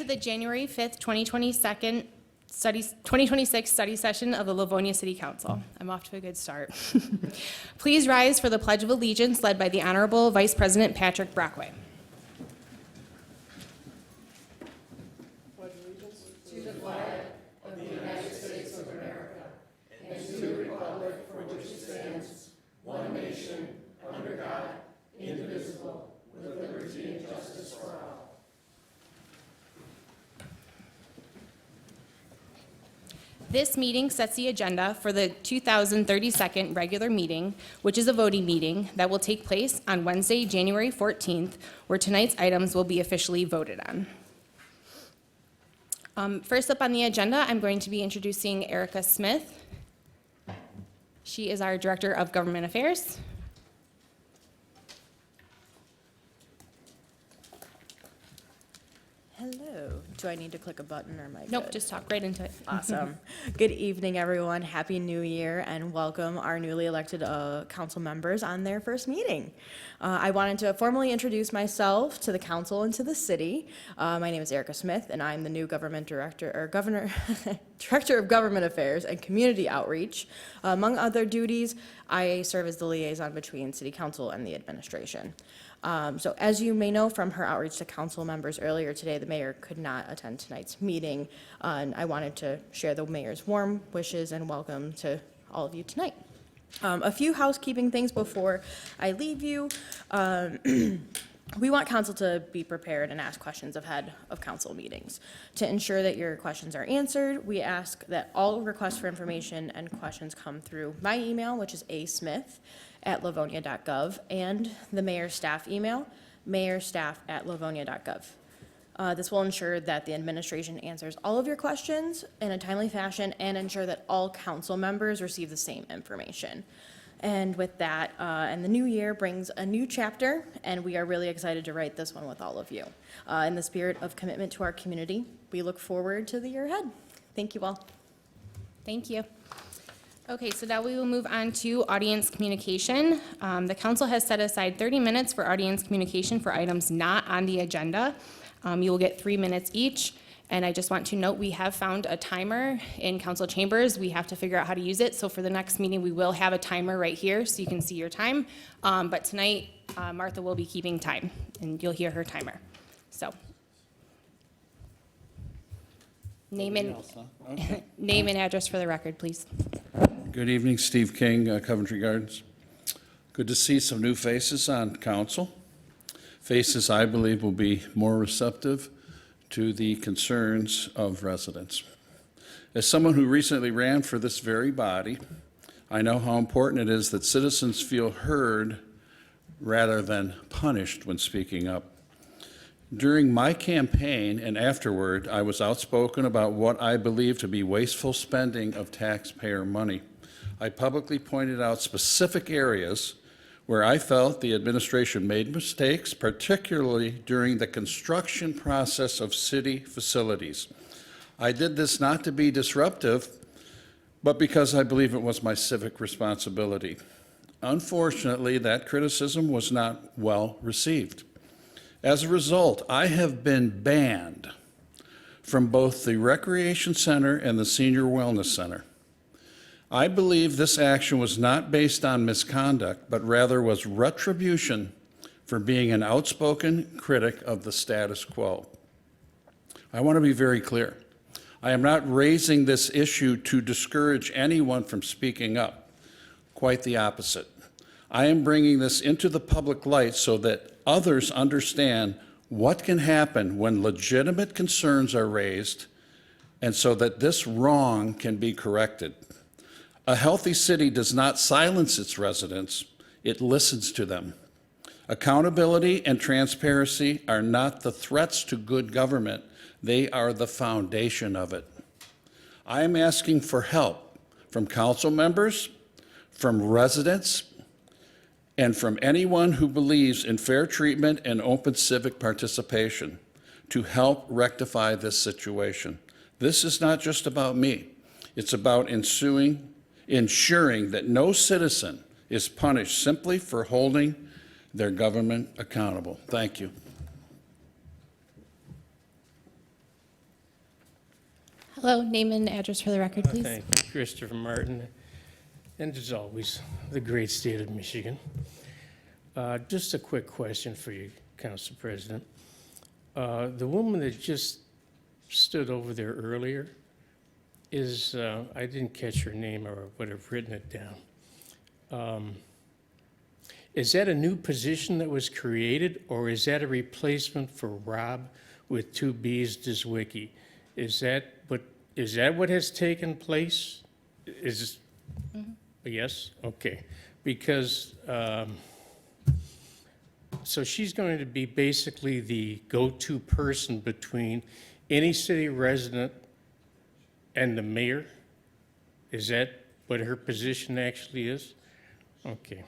the January 5th, 2026 study session of the Livonia City Council. I'm off to a good start. Please rise for the Pledge of Allegiance led by the Honorable Vice President Patrick Brockway. This meeting sets the agenda for the 2032nd regular meeting, which is a voting meeting that will take place on Wednesday, January 14th, where tonight's items will be officially voted on. First up on the agenda, I'm going to be introducing Erica Smith. She is our Director of Government Affairs. Hello. Do I need to click a button or am I good? Nope, just talk right into it. Awesome. Good evening, everyone. Happy New Year, and welcome our newly elected council members on their first meeting. I wanted to formally introduce myself to the council and to the city. My name is Erica Smith, and I'm the new Director of Government Affairs and Community Outreach. Among other duties, I serve as the liaison between City Council and the administration. So as you may know from her outreach to council members earlier today, the mayor could not attend tonight's meeting, and I wanted to share the mayor's warm wishes and welcome to all of you tonight. A few housekeeping things before I leave you. We want council to be prepared and ask questions ahead of council meetings. To ensure that your questions are answered, we ask that all requests for information and questions come through my email, which is asmith@livonia.gov, and the mayor's staff email, mayorstaff@livonia.gov. This will ensure that the administration answers all of your questions in a timely fashion and ensure that all council members receive the same information. And with that, and the new year brings a new chapter, and we are really excited to write this one with all of you. In the spirit of commitment to our community, we look forward to the year ahead. Thank you all. Thank you. Okay, so now we will move on to audience communication. The council has set aside 30 minutes for audience communication for items not on the agenda. You will get 3 minutes each. And I just want to note, we have found a timer in council chambers. We have to figure out how to use it. So for the next meeting, we will have a timer right here so you can see your time. But tonight, Martha will be keeping time, and you'll hear her timer. So name and address for the record, please. Good evening, Steve King, Coventry Gardens. Good to see some new faces on council. Faces I believe will be more receptive to the concerns of residents. As someone who recently ran for this very body, I know how important it is that citizens feel heard rather than punished when speaking up. During my campaign and afterward, I was outspoken about what I believe to be wasteful spending of taxpayer money. I publicly pointed out specific areas where I felt the administration made mistakes, particularly during the construction process of city facilities. I did this not to be disruptive, but because I believe it was my civic responsibility. Unfortunately, that criticism was not well received. As a result, I have been banned from both the Recreation Center and the Senior Wellness Center. I believe this action was not based on misconduct, but rather was retribution for being an outspoken critic of the status quo. I want to be very clear. I am not raising this issue to discourage anyone from speaking up. Quite the opposite. I am bringing this into the public light so that others understand what can happen when legitimate concerns are raised, and so that this wrong can be corrected. A healthy city does not silence its residents, it listens to them. Accountability and transparency are not the threats to good government, they are the foundation of it. I am asking for help from council members, from residents, and from anyone who believes in fair treatment and open civic participation to help rectify this situation. This is not just about me. It's about ensuring that no citizen is punished simply for holding their government accountable. Thank you. Hello, name and address for the record, please. Thank you, Christopher Martin, and as always, the great state of Michigan. Just a quick question for you, Council President. The woman that just stood over there earlier is, I didn't catch her name or would have written it down. Is that a new position that was created, or is that a replacement for Rob with 2 B's Dizwicki? Is that what has taken place? Is yes? Okay. Because, so she's going to be basically the go-to person between any city resident and the mayor? Is that what her position actually is? Okay.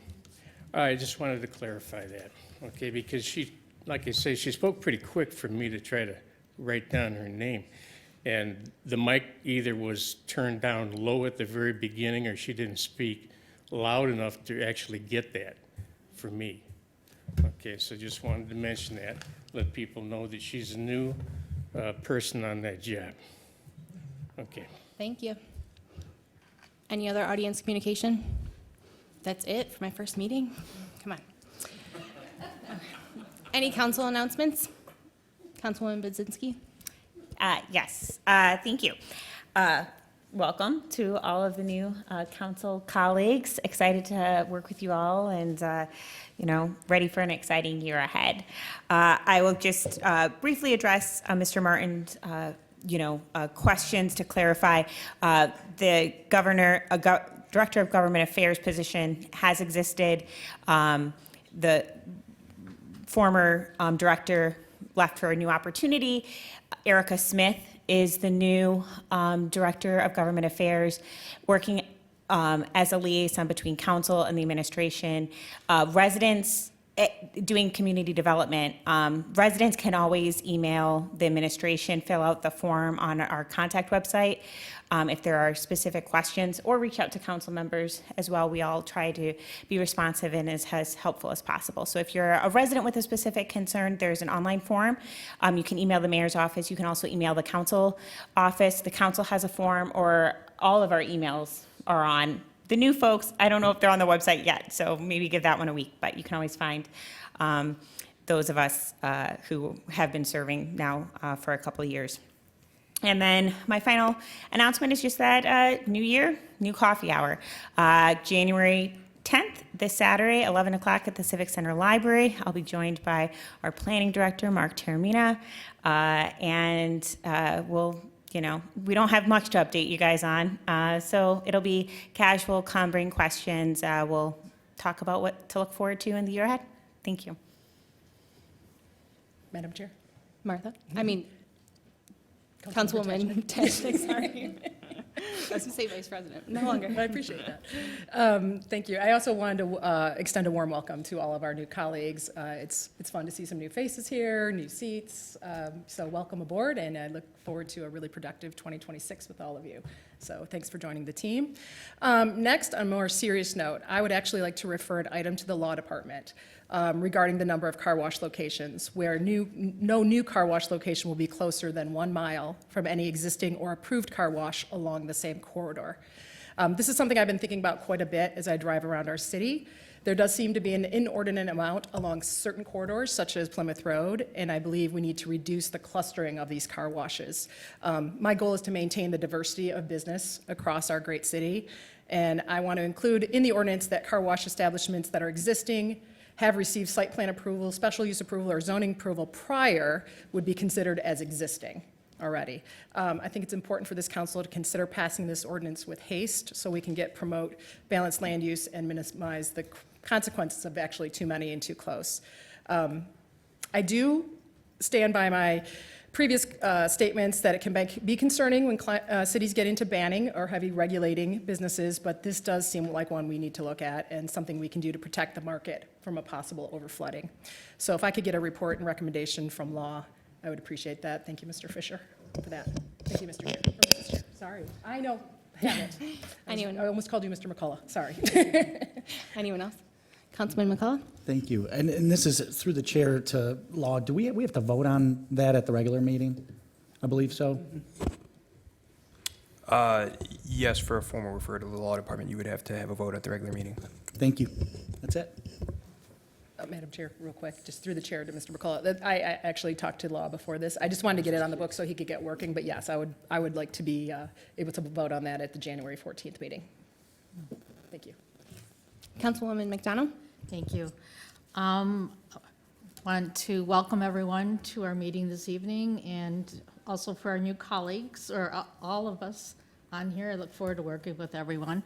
I just wanted to clarify that, okay, because she, like I say, she spoke pretty quick for me to try to write down her name. And the mic either was turned down low at the very beginning or she didn't speak loud enough to actually get that for me. Okay, so just wanted to mention that, let people know that she's a new person on that job. Okay. Thank you. Any other audience communication? That's it for my first meeting? Come on. Any council announcements? Councilwoman Budzinski? Yes, thank you. Welcome to all of the new council colleagues. Excited to work with you all and, ready for an exciting year ahead. I will just briefly address Mr. Martin's, questions to clarify. The Director of Government Affairs position has existed. The former director left for a new opportunity. Erica Smith is the new Director of Government Affairs, working as a liaison between council and the administration. Residents doing community development. Residents can always email the administration, fill out the form on our contact website if there are specific questions, or reach out to council members as well. We all try to be responsive and as helpful as possible. So if you're a resident with a specific concern, there's an online form. You can email the mayor's office. You can also email the council office. The council has a form, or all of our emails are on. The new folks, I don't know if they're on the website yet, so maybe give that one a week, but you can always find those of us who have been serving now for a couple of years. And then my final announcement is just that new year, new coffee hour. January 10th, this Saturday, 11 o'clock at the Civic Center Library. I'll be joined by our planning director, Mark Taramina, and we don't have much to update you guys on, so it'll be casual, come bring questions. We'll talk about what to look forward to in the year ahead. Thank you. Madam Chair? Martha? Councilwoman Tashnik, sorry. I was going to say Vice President, no longer. I appreciate that. Thank you. I also wanted to extend a warm welcome to all of our new colleagues. It's fun to see some new faces here, new seats. So welcome aboard, and I look forward to a really productive 2026 with all of you. So thanks for joining the team. Next, on a more serious note, I would actually like to refer an item to the Law Department regarding the number of car wash locations, where no new car wash location will be closer than 1 mile from any existing or approved car wash along the same corridor. This is something I've been thinking about quite a bit as I drive around our city. There does seem to be an inordinate amount along certain corridors, such as Plymouth Road, and I believe we need to reduce the clustering of these car washes. My goal is to maintain the diversity of business across our great city, and I want to include in the ordinance that car wash establishments that are existing, have received site plan approval, special use approval, or zoning approval prior would be considered as existing already. I think it's important for this council to consider passing this ordinance with haste so we can promote balanced land use and minimize the consequences of actually too many and too close. I do stand by my previous statements that it can be concerning when cities get into banning or heavy regulating businesses, but this does seem like one we need to look at and something we can do to protect the market from a possible overflooding. So if I could get a report and recommendation from law, I would appreciate that. Thank you, Mr. Fisher, for that. Thank you, Mr. Chair. Or Mrs. Chair. Sorry. I know. Have it. I almost called you Mr. McCullough. Sorry. Anyone else? Councilman McCullough? Thank you. And this is through the chair to law. Do we have to vote on that at the regular meeting? I believe so. Yes, for a formal refer to the law department, you would have to have a vote at the regular meeting. Thank you. That's it. Madam Chair, real quick, just through the chair to Mr. McCullough. I actually talked to Law before this. I just wanted to get it on the book so he could get working, but yes, I would like to be able to vote on that at the January 14th meeting. Thank you. Councilwoman McDonald? Thank you. Want to welcome everyone to our meeting this evening, and also for our new colleagues, or all of us on here. I look forward to working with everyone.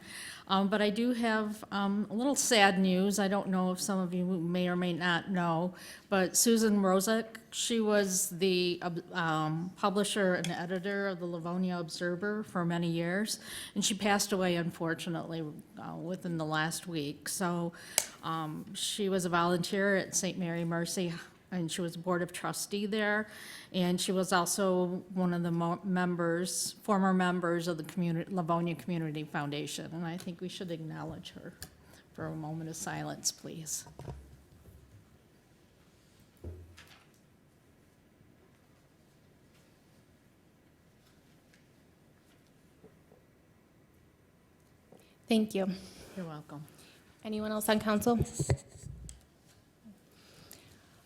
But I do have a little sad news. I don't know if some of you may or may not know, but Susan Rozek, she was the publisher and editor of the Livonia Observer for many years, and she passed away, unfortunately, within the last week. So she was a volunteer at St. Mary Mercy, and she was board of trustee there, and she was also one of the former members of the Livonia Community Foundation, and I think we should acknowledge her for a moment of silence, please. Thank you. You're welcome. Anyone else on council?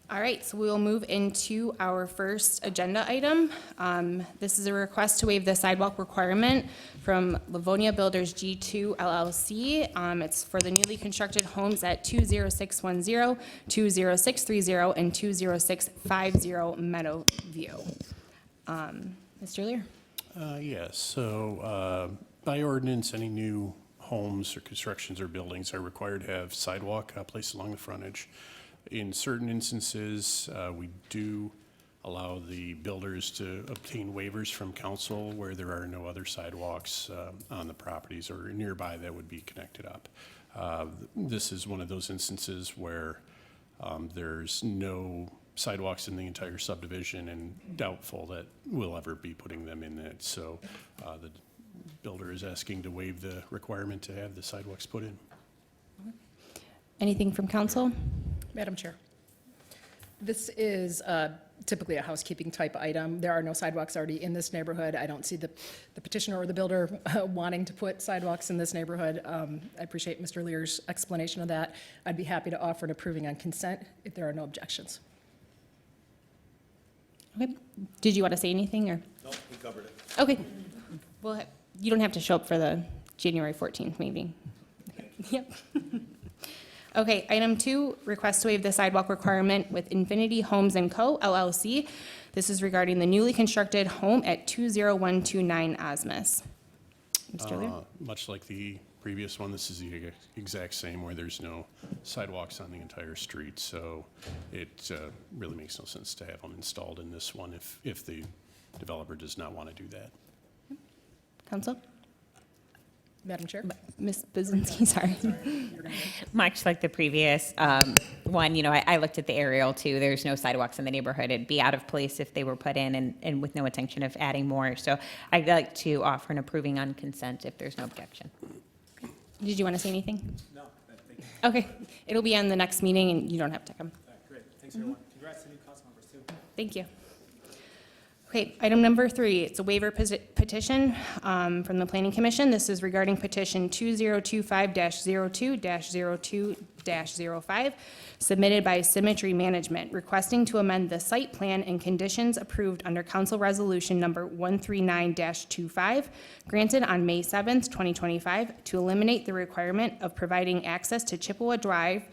All right, so we will move into our first agenda item. This is a request to waive the sidewalk requirement from Livonia Builders G2 LLC. It's for the newly constructed homes at 20610, 20630, and 20650 Meadowview. Mr. Lear? Yes, so by ordinance, any new homes or constructions or buildings are required to have sidewalk placed along the frontage. In certain instances, we do allow the builders to obtain waivers from council where there are no other sidewalks on the properties or nearby that would be connected up. This is one of those instances where there's no sidewalks in the entire subdivision and doubtful that we'll ever be putting them in it. So the builder is asking to waive the requirement to have the sidewalks put in. Anything from council? Madam Chair. This is typically a housekeeping type item. There are no sidewalks already in this neighborhood. I don't see the petitioner or the builder wanting to put sidewalks in this neighborhood. I appreciate Mr. Lear's explanation of that. I'd be happy to offer an approving on consent if there are no objections. Okay. Did you want to say anything, or? No, we covered it. Okay. Well, you don't have to show up for the January 14th meeting. Yep. Okay, item 2, request to waive the sidewalk requirement with Infinity Homes & Co., LLC. This is regarding the newly constructed home at 20129 Osmus. Mr. Lear? Much like the previous one, this is the exact same where there's no sidewalks on the entire street. So it really makes no sense to have them installed in this one if the developer does not want to do that. Council? Madam Chair? Ms. Buzinski, sorry. Much like the previous one, you know, I looked at the aerial too. There's no sidewalks in the neighborhood. It'd be out of place if they were put in and with no intention of adding more. So I'd like to offer an approving on consent if there's no objection. Did you want to say anything? No, thank you. Okay, it'll be on the next meeting, and you don't have to come. Great, thanks everyone. Congrats to new council members too. Thank you. Okay, item number 3, it's a waiver petition from the Planning Commission. This is regarding petition 2025-02-02-05, submitted by Symmetry Management, requesting to amend the site plan and conditions approved under Council Resolution number 139-25, granted on May 7th, 2025, to eliminate the requirement of providing access to Chippewa Drive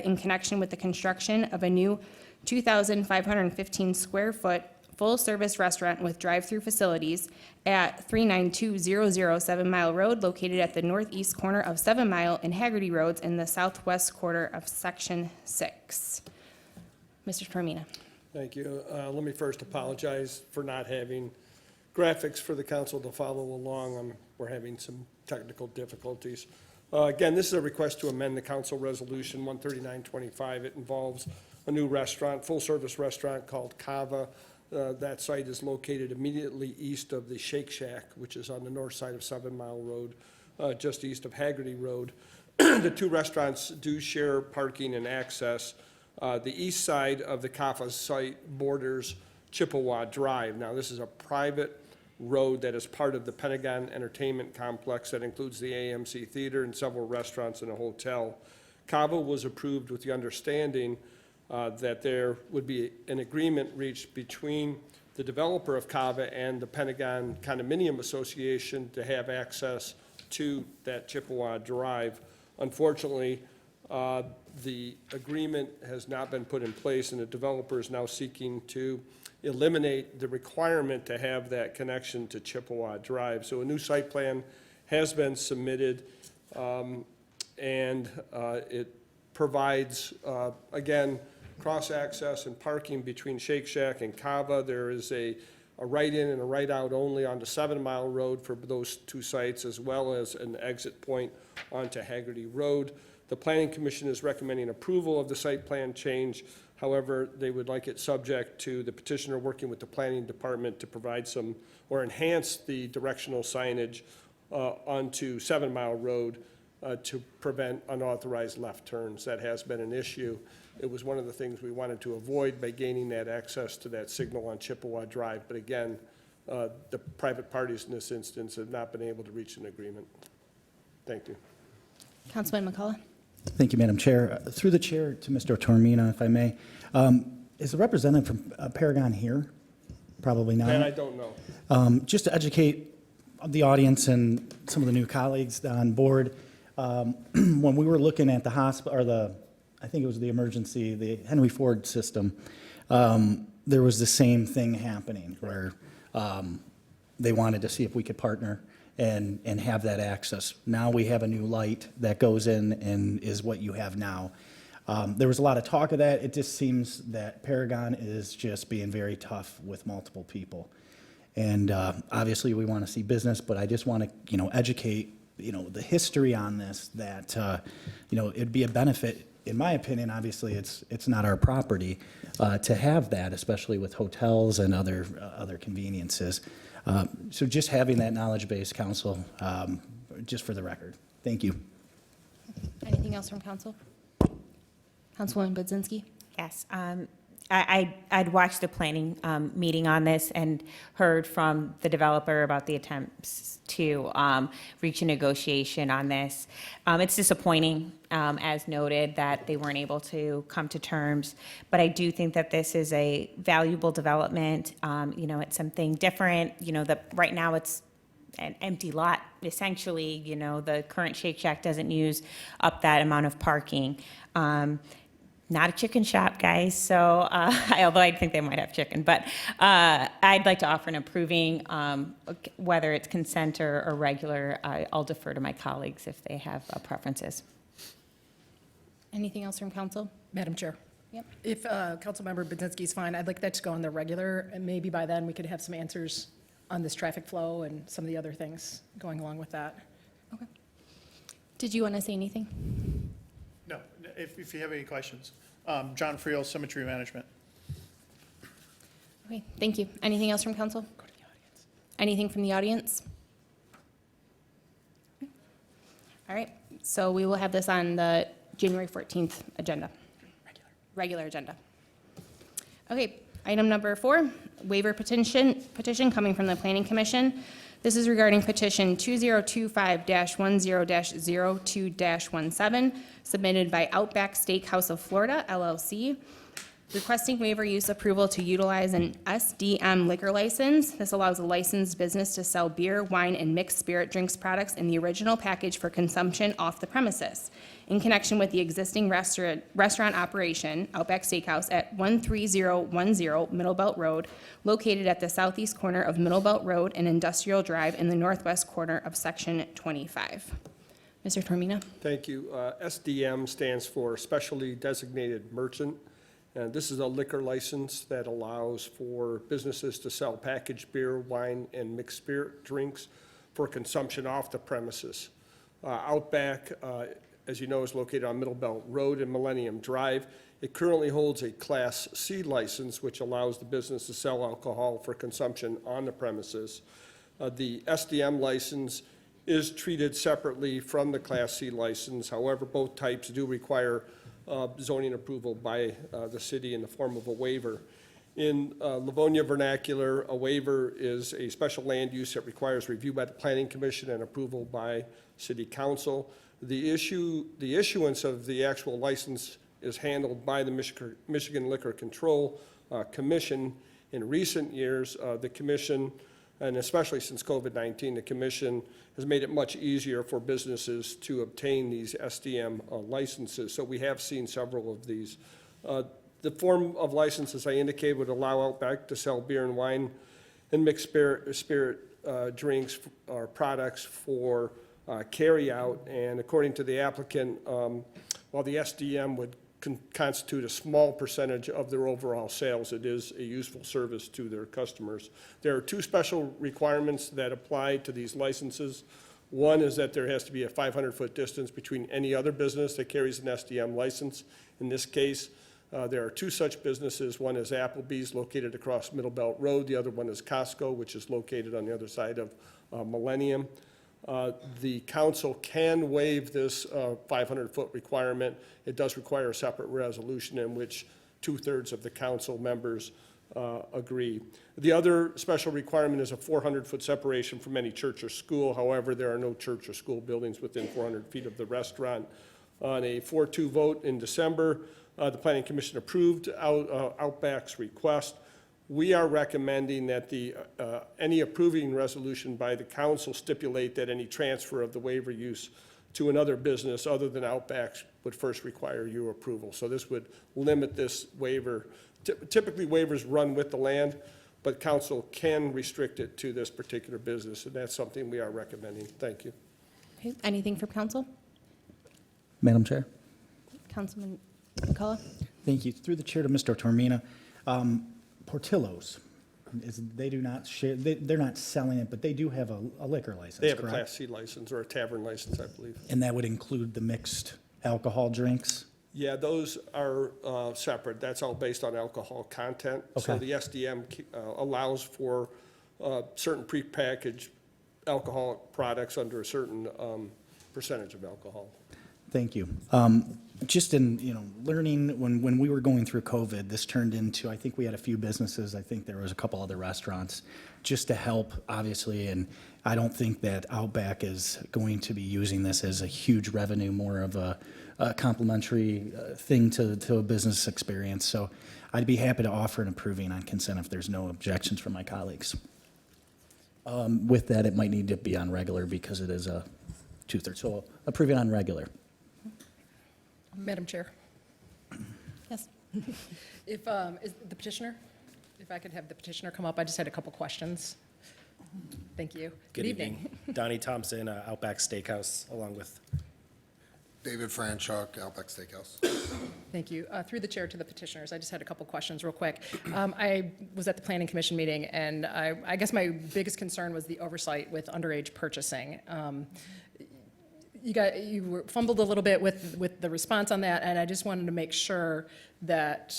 in connection with the construction of a new 2,515 square foot full-service restaurant with drive-through facilities at 39200 7 Mile Road, located at the northeast corner of 7 Mile and Haggerty Roads in the southwest quarter of Section 6. Mr. Tormina. Thank you. Let me first apologize for not having graphics for the council to follow along. We're having some technical difficulties. Again, this is a request to amend the council resolution 13925. It involves a new restaurant, full-service restaurant called Kava. That site is located immediately east of the Shake Shack, which is on the north side of 7 Mile Road, just east of Haggerty Road. The two restaurants do share parking and access. The east side of the Kava site borders Chippewa Drive. Now, this is a private road that is part of the Pentagon Entertainment Complex that includes the AMC Theater and several restaurants and a hotel. CAVA was approved with the understanding that there would be an agreement reached between the developer of CAVA and the Pentagon Condominium Association to have access to that Chippewa Drive. Unfortunately, the agreement has not been put in place, and the developer is now seeking to eliminate the requirement to have that connection to Chippewa Drive. So a new site plan has been submitted, and it provides, again, cross-access and parking between Shake Shack and Cava. There is a right-in and a right-out only onto 7 Mile Road for those two sites, as well as an exit point onto Haggerty Road. The Planning Commission is recommending approval of the site plan change. However, they would like it subject to the petitioner working with the Planning Department to provide some, or enhance the directional signage onto 7 Mile Road to prevent unauthorized left turns. That has been an issue. It was one of the things we wanted to avoid by gaining that access to that signal on Chippewa Drive. But again, the private parties in this instance have not been able to reach an agreement. Thank you. Councilman McCullough. Thank you, Madam Chair. Through the chair to Mr. Tormina, if I may. Is the representative from Paragon here? Probably not. That I don't know. Just to educate the audience and some of the new colleagues on board, when we were looking at the hospital, or I think it was the emergency, the Henry Ford system, there was the same thing happening where they wanted to see if we could partner and have that access. Now we have a new light that goes in and is what you have now. There was a lot of talk of that. It just seems that Paragon is just being very tough with multiple people. And obviously we want to see business, but I just want to, educate, the history on this, that, it'd be a benefit, in my opinion. Obviously it's not our property, to have that, especially with hotels and other conveniences. So just having that knowledge base, council, just for the record. Thank you. Anything else from council? Councilwoman Budzinski? Yes, I'd watched the planning meeting on this and heard from the developer about the attempts to reach a negotiation on this. It's disappointing, as noted, that they weren't able to come to terms, but I do think that this is a valuable development. It's something different. Right now it's an empty lot, essentially. The current Shake Shack doesn't use up that amount of parking. Not a chicken shop, guys, so, although I think they might have chicken, but I'd like to offer an approving, whether it's consent or regular. I'll defer to my colleagues if they have preferences. Anything else from council? Madam Chair. Yep. If Councilmember Budzinski's fine, I'd like that to go on the regular, and maybe by then we could have some answers on this traffic flow and some of the other things going along with that. Okay. Did you want to say anything? No, if you have any questions. John Friel, Cemetery Management. Okay, thank you. Anything else from council? Go to the audience. Anything from the audience? All right, so we will have this on the January 14th agenda. Regular agenda. Okay, item number 4, waiver petition coming from the Planning Commission. This is regarding petition 2025-10-02-17, submitted by Outback Steakhouse of Florida, LLC, requesting waiver use approval to utilize an SDM liquor license. This allows a licensed business to sell beer, wine, and mixed spirit drinks products in the original package for consumption off the premises, in connection with the existing restaurant operation, Outback Steakhouse, at 13010 Middle Belt Road, located at the southeast corner of Middle Belt Road and Industrial Drive in the northwest corner of Section 25. Mr. Tormina? Thank you. SDM stands for Specially Designated Merchant. And this is a liquor license that allows for businesses to sell packaged beer, wine, and mixed spirit drinks for consumption off the premises. Outback, as you know, is located on Middle Belt Road and Millennium Drive. It currently holds a Class C license, which allows the business to sell alcohol for consumption on the premises. The SDM license is treated separately from the Class C license. However, both types do require zoning approval by the city in the form of a waiver. In Livonia vernacular, a waiver is a special land use that requires review by the Planning Commission and approval by City Council. The issuance of the actual license is handled by the Michigan Liquor Control Commission. In recent years, the commission, and especially since COVID-19, the commission has made it much easier for businesses to obtain these SDM licenses. So we have seen several of these. The form of license, as I indicated, would allow Outback to sell beer and wine and mixed spirit drinks or products for carry-out. And according to the applicant, while the SDM would constitute a small percentage of their overall sales, it is a useful service to their customers. There are two special requirements that apply to these licenses. One is that there has to be a 500-foot distance between any other business that carries an SDM license. In this case, there are two such businesses. One is Applebee's, located across Middle Belt Road. The other one is Costco, which is located on the other side of Millennium. The council can waive this 500-foot requirement. It does require a separate resolution in which 2/3 of the council members agree. The other special requirement is a 400-foot separation from any church or school. However, there are no church or school buildings within 400 feet of the restaurant. On a 4-2 vote in December, the Planning Commission approved Outback's request. We are recommending that any approving resolution by the council stipulate that any transfer of the waiver use to another business other than Outback's would first require your approval. So this would limit this waiver. Typically, waivers run with the land, but council can restrict it to this particular business, and that's something we are recommending. Thank you. Okay, anything from council? Madam Chair? Councilman McCullough? Thank you. Through the chair to Mr. Tormina. Portillo's, they do not share, they're not selling it, but they do have a liquor license, They have a correct? Class C license or a tavern license, I believe. And that would include the mixed alcohol drinks? Yeah, those are separate. That's all based on alcohol content. So Okay. the SDM allows for certain prepackaged alcoholic products under a certain percentage of alcohol. Thank you. Just in, learning, when we were going through COVID, this turned into, I think we had a few businesses, I think there was a couple other restaurants, just to help, obviously, and I don't think that Outback is going to be using this as a huge revenue, more of a complimentary thing to a business experience. So I'd be happy to offer an approving on consent if there's no objections from my colleagues. With that, it might need to be on regular because it is a 2/3, so approving on regular. Madam Chair, Yes. if, is the petitioner, if I could have the petitioner come up, I just had a couple questions. Thank you. Good evening. Donnie Thompson, Outback Steakhouse, along with David Franchuk, Outback Steakhouse. Thank you. Through the chair to the petitioners, I just had a couple questions real quick. I was at the Planning Commission meeting, and I guess my biggest concern was the oversight with underage purchasing. You fumbled a little bit with the response on that, and I just wanted to make sure that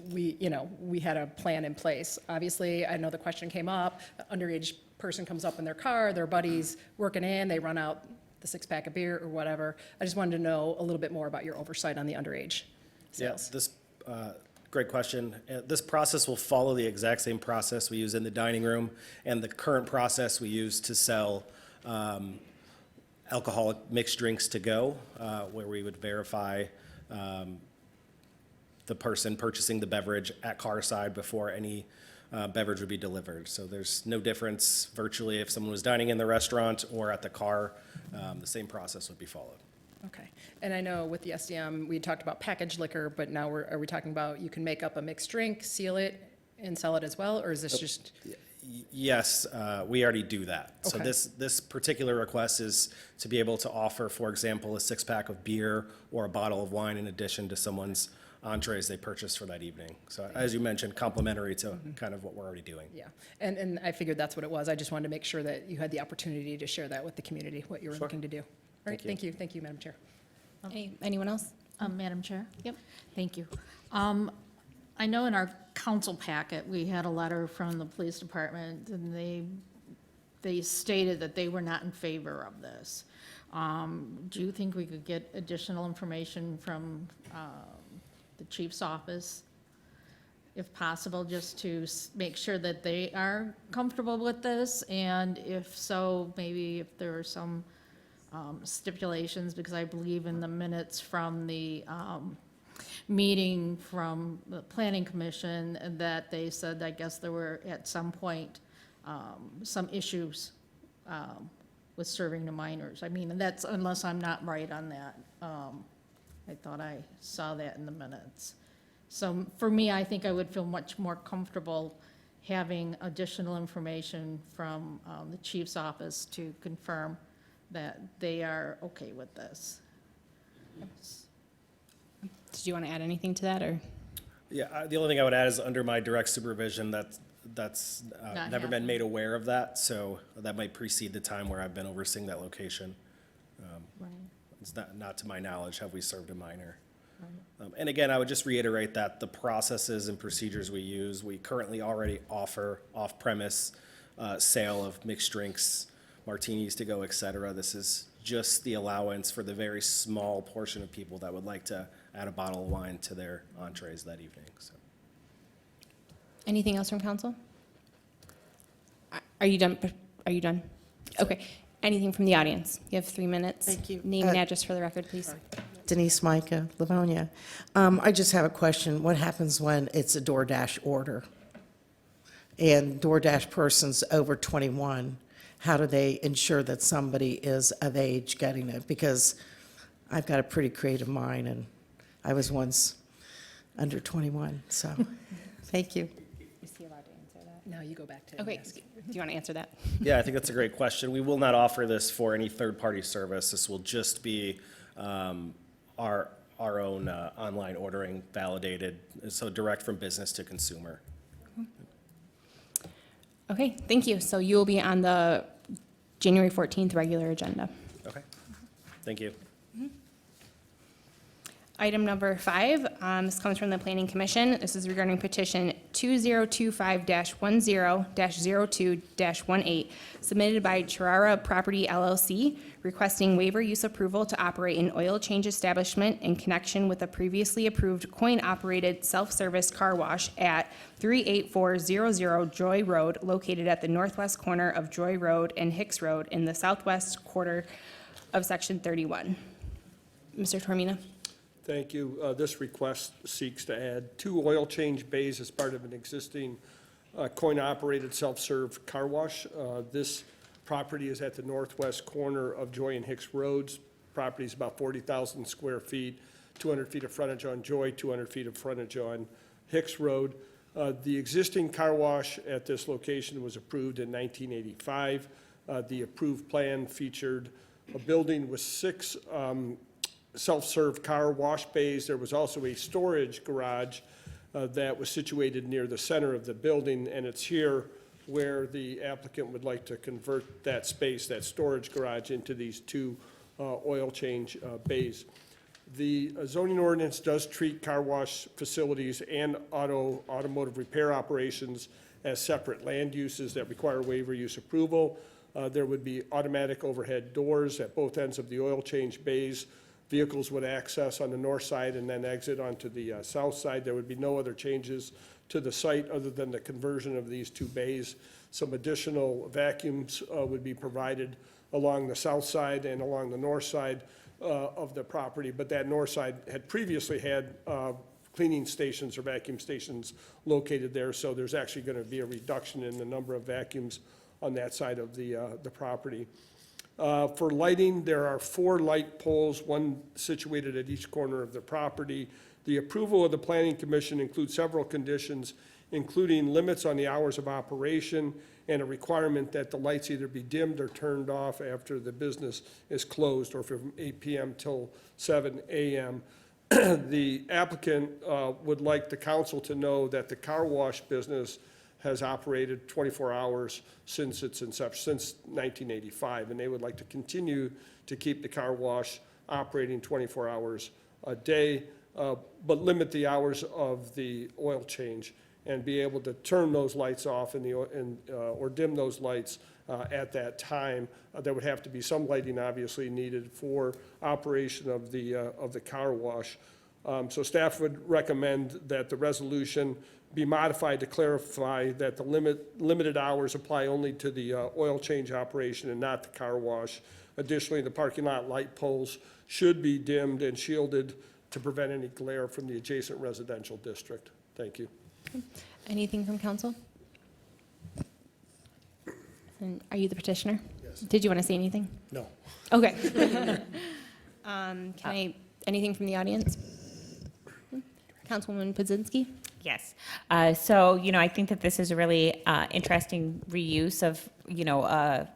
we had a plan in place. Obviously, I know the question came up, underage person comes up in their car, their buddy's working in, they run out the 6-pack of beer or whatever. I just wanted to know a little bit more about your oversight on the underage sales. This, great question. This process will follow the exact same process we use in the dining room and the current process we use to sell alcoholic mixed drinks to go, where we would verify the person purchasing the beverage at carside before any beverage would be delivered. So there's no difference virtually if someone was dining in the restaurant or at the car, the same process would be followed. Okay. And I know with the SDM, we talked about packaged liquor, but now are we talking about you can make up a mixed drink, seal it, and sell it as well, or is this just? Yes, we already do that. So Okay. this particular request is to be able to offer, for example, a 6-pack of beer or a bottle of wine in addition to someone's entrees they purchased for that evening. So as you mentioned, complementary to kind of what we're already doing. Yeah, and I figured that's what it was. I just wanted to make sure that you had the opportunity to share that with the community, what you were looking to do. All right, Thank you. thank you, Madam Chair. Anyone else? Madam Chair? Yep. Thank you. I know in our council packet, we had a letter from the police department, and they stated that they were not in favor of this. Do you think we could get additional information from the chief's office if possible, just to make sure that they are comfortable with this, and if so, maybe if there are some stipulations, because I believe in the minutes from the meeting from the Planning Commission, that they said, I guess there were at some point some issues with serving the minors. I mean, and that's, unless I'm not right on that. I thought I saw that in the minutes. So for me, I think I would feel much more comfortable having additional information from the chief's office to confirm that they are okay with this. Did you want to add anything to that, or? Yeah, the only thing I would add is under my direct supervision, that's Not never been happening. made aware of that, so that might precede the time where I've been overseeing that location. Right. It's not to my knowledge have we served a minor. And again, I would just reiterate that the processes and procedures we use, we currently already offer off-premise sale of mixed drinks, martinis to go, et cetera. This is just the allowance for the very small portion of people that would like to add a bottle of wine to their entrees that evening, so. Anything else from council? Are you done? Are you done? Okay. Anything from the audience? You have 3 minutes. Thank you. Name and address for the record, please. Denise Micah, Livonia. I just have a question. What happens when it's a DoorDash order? And DoorDash person's over 21, how do they ensure that somebody is of age getting it? Because I've got a pretty creative mind, and I was once under 21, so, thank you. Is he allowed to answer that? No, you go back to. Okay. ask. Do you want to answer that? Yeah, I think that's a great question. We will not offer this for any third-party service. This will just be our own online ordering validated, so direct from business to consumer. Okay, thank you. So you will be on the January 14th regular agenda. Okay, thank you. Item number 5, this comes from the Planning Commission. This is regarding petition 2025-10-02-18, submitted by Chirara Property LLC, requesting waiver use approval to operate an oil change establishment in connection with a previously approved coin-operated self-service car wash at 38400 Joy Road, located at the northwest corner of Joy Road and Hicks Road in the southwest quarter of Section 31. Mr. Tormina? Thank you. This request seeks to add 2 oil change bays as part of an existing coin-operated self-serve car wash. This property is at the northwest corner of Joy and Hicks Roads. Property is about 40,000 square feet, 200 feet of frontage on Joy, 200 feet of frontage on Hicks Road. The existing car wash at this location was approved in 1985. The approved plan featured a building with 6 self-serve car wash bays. There was also a storage garage that was situated near the center of the building, and it's here where the applicant would like to convert that space, that storage garage, into these 2 oil change bays. The zoning ordinance does treat car wash facilities and automotive repair operations as separate land uses that require waiver use approval. There would be automatic overhead doors at both ends of the oil change bays. Vehicles would access on the north side and then exit onto the south side. There would be no other changes to the site other than the conversion of these 2 bays. Some additional vacuums would be provided along the south side and along the north side of the property, but that north side had previously had cleaning stations or vacuum stations located there, so there's actually going to be a reduction in the number of vacuums on that side of the property. For lighting, there are 4 light poles, 1 situated at each corner of the property. The approval of the Planning Commission includes several conditions, including limits on the hours of operation and a requirement that the lights either be dimmed or turned off after the business is closed, or from 8 p.m. till 7 a.m. The applicant would like the council to know that the car wash business has operated 24 hours since its inception, since 1985, and they would like to continue to keep the car wash operating 24 hours a day, but limit the hours of the oil change and be able to turn those lights off or dim those lights at that time. There would have to be some lighting obviously needed for operation of the car wash. So staff would recommend that the resolution be modified to clarify that the limited hours apply only to the oil change operation and not the car wash. Additionally, the parking lot light poles should be dimmed and shielded to prevent any glare from the adjacent residential district. Thank you. Anything from council? And are you the petitioner? Yes. Did you want to say anything? No. Okay. Anything from the audience? Councilwoman Podzinski? Yes. So, you know, I think that this is a really interesting reuse of, you know, a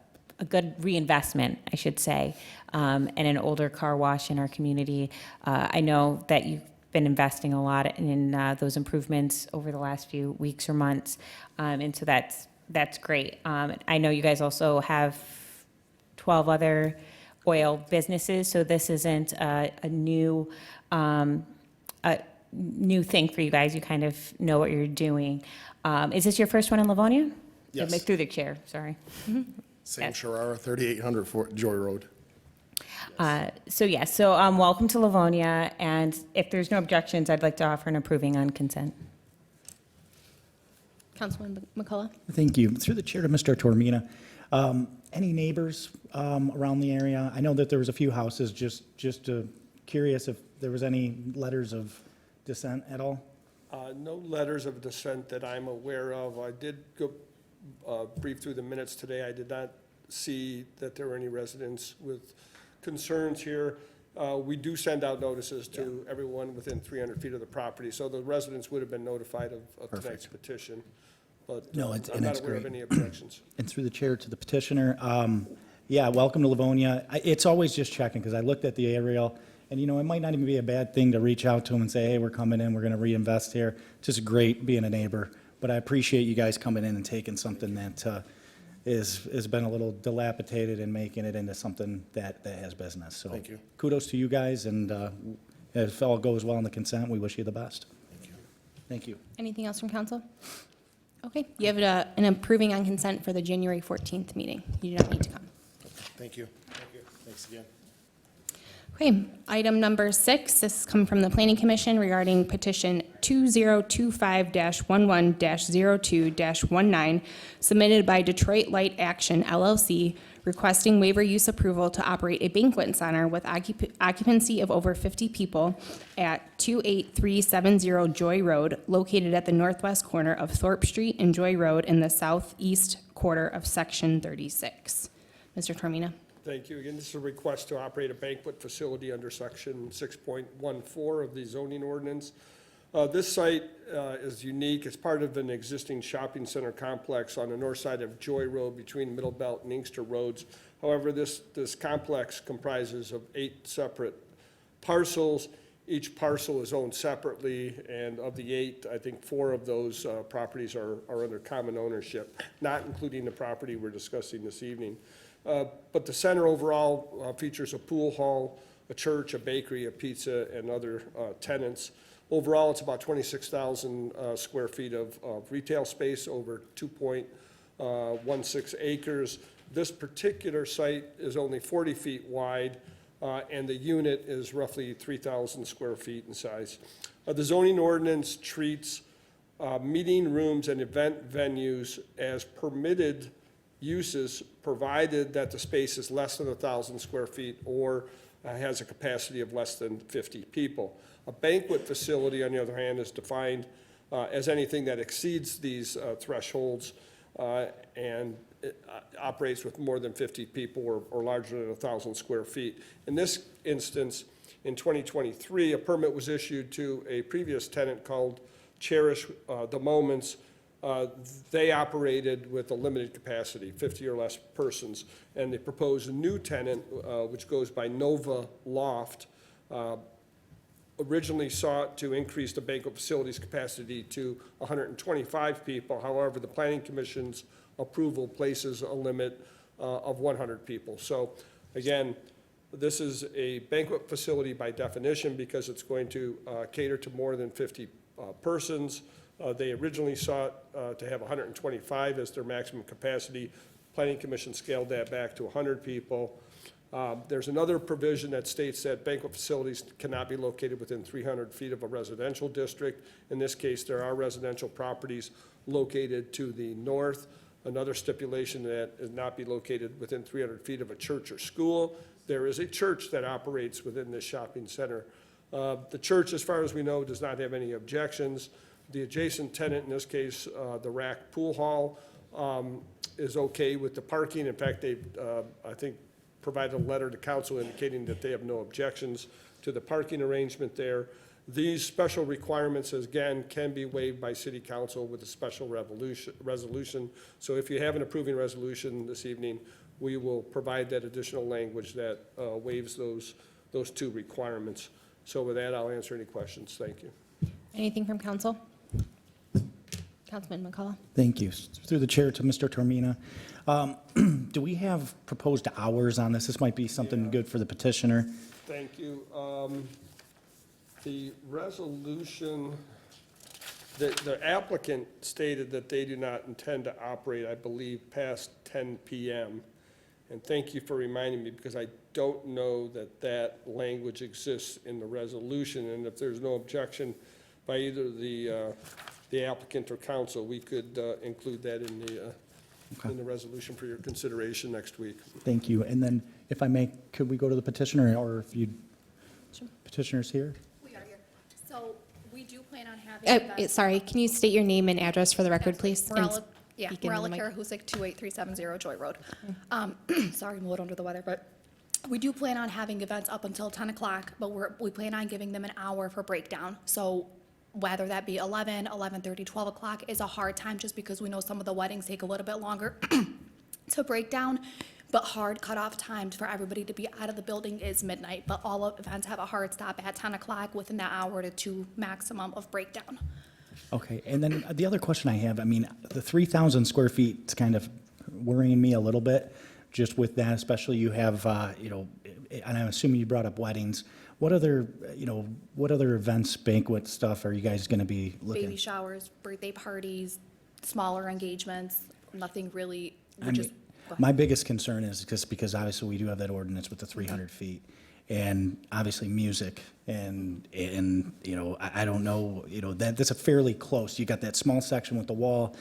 good reinvestment, I should say, in an older car wash in our community. I know that you've been investing a lot in those improvements over the last few weeks or months, and so that's great. I know you guys also have 12 other oil businesses, so this isn't a new thing for you guys. You kind of know what you're doing. Is this your first one in Livonia? Yes. Through the chair, sorry. Same Sharara, 3800 Fort Joy Road. So welcome to Livonia, and if there's no objections, I'd like to offer an approving on consent. Councilwoman McCullough? Thank you. Through the chair to Mr. Tormina, any neighbors around the area? I know that there was a few houses, just curious if there was any letters of dissent at all? No letters of dissent that I'm aware of. I did go brief through the minutes today. I did not see that there were any residents with concerns here. We do send out notices to everyone within 300 feet of the property, so the residents would have been notified of tonight's petition. But No, I'm not aware of any objections. And through the chair to the petitioner, yeah, welcome to Livonia. It's always just checking, because I looked at the aerial, and you know, it might not even be a bad thing to reach out to them and say, hey, we're coming in, we're gonna reinvest here. It's just great being a neighbor, but I appreciate you guys coming in and taking something that has been a little dilapidated and making it into something that has business. So Thank you. kudos to you guys, and if all goes well in the consent, we wish you the best. Thank you. Anything else from council? Okay, you have an approving on consent for the January 14th meeting. You do not need to come. Thank you. Thank you. Thanks again. Okay, item number 6, this has come from the Planning Commission regarding petition 2025-11-02-19 submitted by Detroit Light Action LLC requesting waiver use approval to operate a banquet center with occupancy of over 50 people at 28370 Joy Road, located at the northwest corner of Thorpe Street and Joy Road in the southeast quarter of Section 36. Mr. Tormina. Thank you. Again, this is a request to operate a banquet facility under section 6.14 of the zoning ordinance. This site is unique. It's part of an existing shopping center complex on the north side of Joy Road between Middle Belt and Inkster Roads. However, this complex comprises of 8 separate parcels. Each parcel is owned separately, and of the 8, I think 4 of those properties are under common ownership, not including the property we're discussing this evening. But the center overall features a pool hall, a church, a bakery, a pizza, and other tenants. Overall, it's about 26,000 square feet of retail space over 2.16 acres. This particular site is only 40 feet wide, and the unit is roughly 3,000 square feet in size. The zoning ordinance treats meeting rooms and event venues as permitted uses, provided that the space is less than 1,000 square feet or has a capacity of less than 50 people. A banquet facility, on the other hand, is defined as anything that exceeds these thresholds and it operates with more than 50 people or larger than 1,000 square feet. In this instance, in 2023, a permit was issued to a previous tenant called Cherish the Moments. They operated with a limited capacity, 50 or less persons, and they proposed a new tenant, which goes by Nova Loft, originally sought to increase the banquet facility's capacity to 125 people. However, the Planning Commission's approval places a limit of 100 people. So again, this is a banquet facility by definition because it's going to cater to more than 50 persons. They originally sought to have 125 as their maximum capacity. Planning Commission scaled that back to 100 people. There's another provision that states that banquet facilities cannot be located within 300 feet of a residential district. In this case, there are residential properties located to the north. Another stipulation that is not be located within 300 feet of a church or school. There is a church that operates within this shopping center. The church, as far as we know, does not have any objections. The adjacent tenant, in this case, the Rack Pool Hall, is okay with the parking. In fact, they've, I think, provided a letter to council indicating that they have no objections to the parking arrangement there. These special requirements, again, can be waived by city council with a special resolution. So if you have an approving resolution this evening, we will provide that additional language that waives those two requirements. So with that, I'll answer any questions. Thank you. Anything from council? Councilman McCullough. Thank you. Through the chair to Mr. Tormina. Do we have proposed hours on this? This might be something good for the petitioner. Thank you. The resolution, the applicant stated that they do not intend to operate, I believe, past 10 p.m. And thank you for reminding me, because I don't know that that language exists in the resolution. And if there's no objection by either the applicant or council, we could include that in the resolution for your consideration next week. Thank you. And then, if I may, could we go to the petitioner, or if you, petitioner's here? We are here. So we do plan on having. Sorry, can you state your name and address for the record, please? And Morella speak into the mic. Karahusic, 28370 Joy Road. Sorry, I'm a little under the weather, but we do plan on having events up until 10 o'clock, but we plan on giving them an hour for breakdown. So whether that be 11, 11:30, 12 o'clock is a hard time, just because we know some of the weddings take a little bit longer to break down. But hard cutoff times for everybody to be out of the building is midnight. But all events have a hard stop at 10 o'clock within that hour to two maximum of breakdown. Okay, and then the other question I have, I mean, the 3,000 square feet is kind of worrying me a little bit, just with that, especially you have, and I'm assuming you brought up weddings. What other events, banquet stuff are you guys going to be looking? Baby showers, birthday parties, smaller engagements, nothing really, I mean, my biggest concern is just because obviously we do have that ordinance with the 300 feet, and obviously music, and I don't know, that's a fairly close. You got that small section with the wall.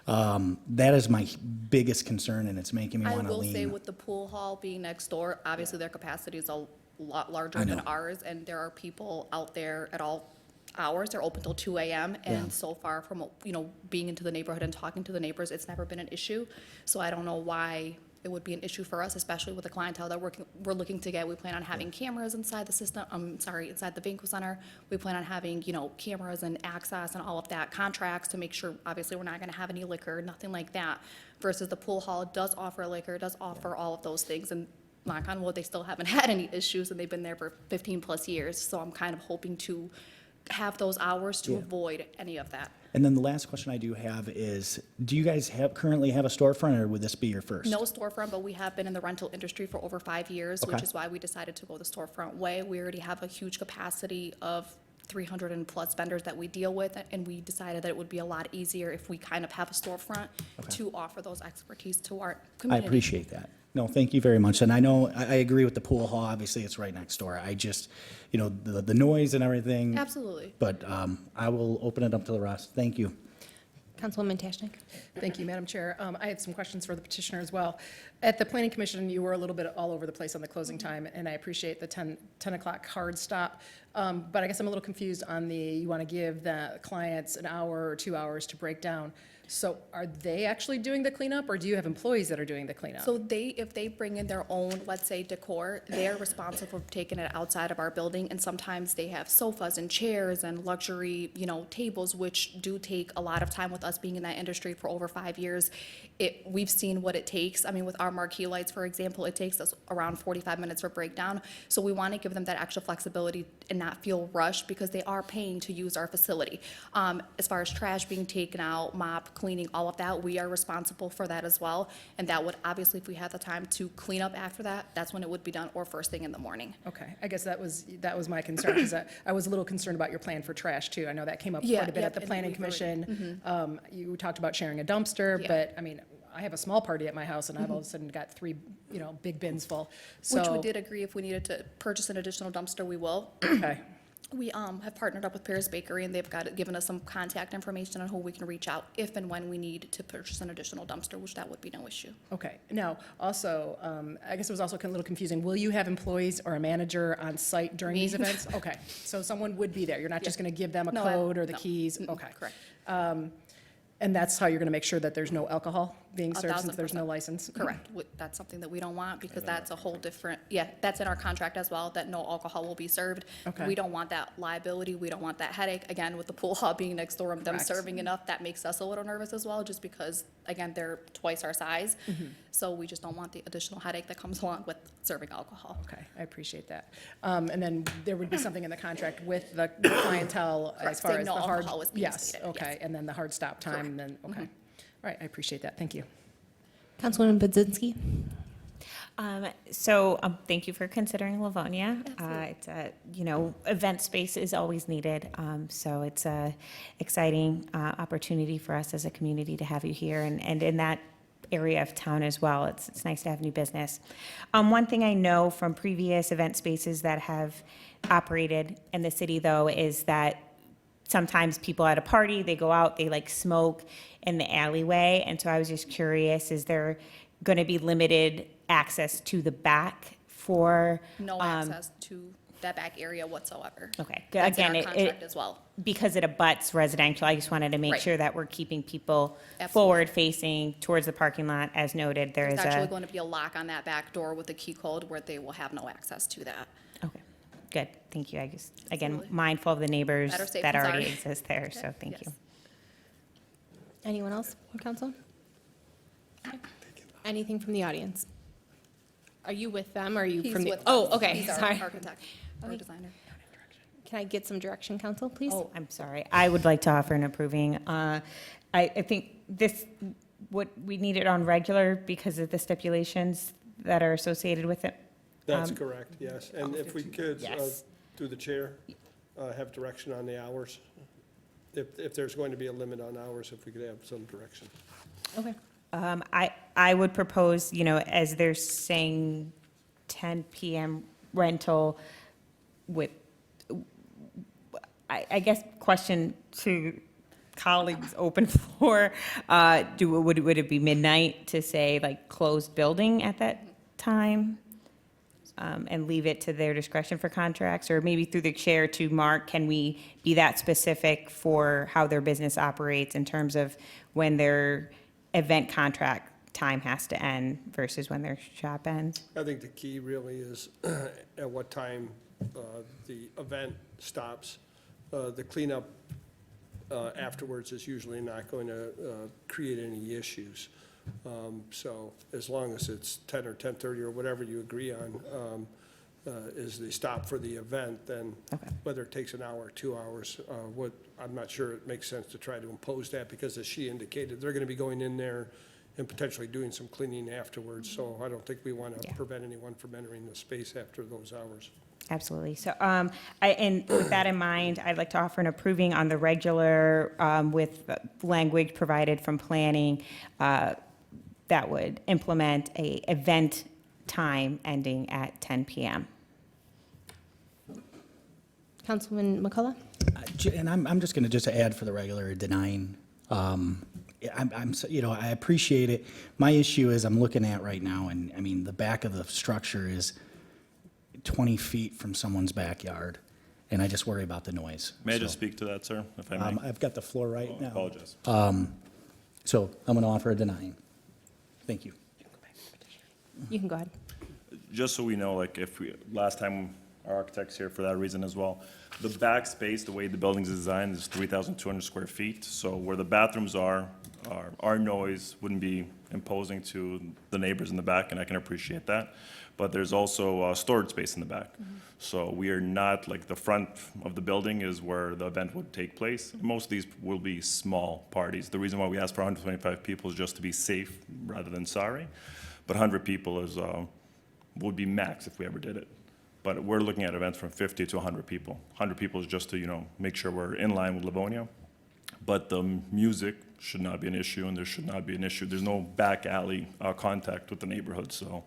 That is my biggest concern, and it's making me want to lean. I will say, with the pool hall being next door, obviously their capacity is a lot larger than ours, and there are people out there at all hours. They're open till 2 a.m. And so far from, being into the neighborhood and talking to the neighbors, it's never been an issue. So I don't know why it would be an issue for us, especially with the clientele that we're looking to get. We plan on having cameras inside the system, inside the banquet center. We plan on having, cameras and access and all of that, contracts to make sure, obviously, we're not gonna have any liquor, nothing like that. Versus the pool hall does offer liquor, does offer all of those things, and knock on wood, they still haven't had any issues, and they've been there for 15 plus years. So I'm kind of hoping to have those hours to avoid any of that. And then the last question I do have is, do you guys currently have a storefront, or would this be your first? No storefront, but we have been in the rental industry for over 5 years, which is why we decided to go the storefront way. We already have a huge capacity of 300 and plus vendors that we deal with, and we decided that it would be a lot easier if we kind of have a storefront to offer those expertise to our community. I appreciate that. No, thank you very much. And I know, I agree with the pool hall. Obviously, it's right next door. I just, the noise and everything. Absolutely. But I will open it up to the rest. Thank you. Councilwoman Tashnik. Thank you, Madam Chair. I had some questions for the petitioner as well. At the Planning Commission, you were a little bit all over the place on the closing time, and I appreciate the 10 o'clock hard stop. But I guess I'm a little confused on you want to give the clients an hour or 2 hours to break down. So are they actually doing the cleanup, or do you have employees that are doing the cleanup? So if they bring in their own, let's say, decor, they're responsible for taking it outside of our building, and sometimes they have sofas and chairs and luxury, tables, which do take a lot of time. With us being in that industry for over 5 years, we've seen what it takes. I mean, with our marquee lights, for example, it takes us around 45 minutes for breakdown. So we want to give them that extra flexibility and not feel rushed, because they are paying to use our facility. As far as trash being taken out, mop, cleaning, all of that, we are responsible for that as well. And that would, obviously, if we had the time to clean up after that, that's when it would be done, or first thing in the morning. Okay, I guess that was my concern, because I was a little concerned about your plan for trash too. I know that came up quite a bit at the Planning Commission. You talked about sharing a dumpster, but I mean, I have a small party at my house, and I've all of a sudden got 3, big bins full. Which we So, did agree if we needed to purchase an additional dumpster, we will. okay, We have partnered up with Paris Bakery, and they've given us some contact information on who we can reach out if and when we need to purchase an additional dumpster, which that would be no issue. okay. Now, also, I guess it was also a little confusing. Will you have employees or a manager on site during these Me. events? Okay, so someone would be there. You're not just going to give them a No, code or the no. keys? Mm-mm, Okay. correct. And that's how you're going to make sure that there's no alcohol being served since there's no 1,000%. license? Correct. That's something that we don't want because that's a whole different, that's in our contract as well, that no alcohol will be served. Okay. We don't want that liability. We don't want that headache. Again, with the pool hall being next door and them Correct. serving enough, that makes us a little nervous as well, just because, again, they're twice our size. Mm-hmm. So we just don't want the additional headache that comes along with serving alcohol. Okay, I appreciate that. And then there would be something in the contract with the clientele as Correct, far saying as no the hard. alcohol is being Yes, stated, okay, yes. and then the hard stop time, and then, okay. Mhm. All right, I appreciate that, thank you. Councilwoman Budzinski? Thank you for considering Livonia. It's a, event space is always needed. So it's a exciting opportunity for us as a community to have you here and in that area of town as well. It's nice to have new business. One thing I know from previous event spaces that have operated in the city though is that sometimes people at a party, they go out, they smoke in the alleyway. And so I was just curious, is there going to be limited access to the back for? No access to that back area whatsoever. Okay, That's in again, our contract as well. because it abuts residential, I just wanted to make Right. sure that we're keeping people Absolutely. forward facing towards the parking lot. As noted, there There's is actually a, going to be a lock on that back door with a key code where they will have no access to that. okay, good, thank you. I just, again, Absolutely. mindful of the neighbors Better safe that than already sorry. exist there, so thank Yes. you. Anyone else from council? Okay. Anything from the audience? Are you with them, or are you He's from the? with Oh, us. okay, He's our sorry. architect or designer. Can I get some direction, council, please? Oh, I'm sorry. I would like to offer an approving. I think this, what we need it on regular because of the stipulations that are associated with it. That's correct, yes. And if we could, Yes. through the chair, have direction on the hours. If there's going to be a limit on hours, if we could have some direction. Okay. I would propose, as they're saying 10 PM rental with, I guess, question to colleagues, open floor, would it be midnight to say closed building at that time? And leave it to their discretion for contracts, or maybe through the chair to Mark, can we be that specific for how their business operates in terms of when their event contract time has to end versus when their shop ends? I think the key really is at what time the event stops. The cleanup afterwards is usually not going to create any issues. So as long as it's 10 or 10:30 or whatever you agree on is the stop for the event, then whether it takes an hour or 2 hours, I'm not sure it makes sense to try to impose that because as she indicated, they're going to be going in there and potentially doing some cleaning afterwards. So I don't think we want to prevent anyone from entering the space after those hours. Absolutely. So, and with that in mind, I'd like to offer an approving on the regular with language provided from planning that would implement a event time ending at 10 PM. Councilman McCullough? And I'm just going to add for the regular denying. I appreciate it. My issue is I'm looking at right now, and I mean, the back of the structure is 20 feet from someone's backyard, and I just worry about the noise. May I just speak to that, sir, if I may? I've got the floor right now. Apologize. So I'm going to offer a denying. Thank you. You can go ahead. Just so we know, last time our architect's here for that reason as well, the back space, the way the building's designed, is 3,200 square feet. So where the bathrooms are, our noise wouldn't be imposing to the neighbors in the back, and I can appreciate that. But there's also storage space in the back. So we are not, the front of the building is where the event would take place. Most of these will be small parties. The reason why we ask for 125 people is just to be safe rather than sorry. But 100 people would be max if we ever did it. But we're looking at events from 50 to 100 people. 100 people is just to, make sure we're in line with Livonia. but the music should not be an issue, and there should not be an issue. There's no back alley contact with the neighborhood. So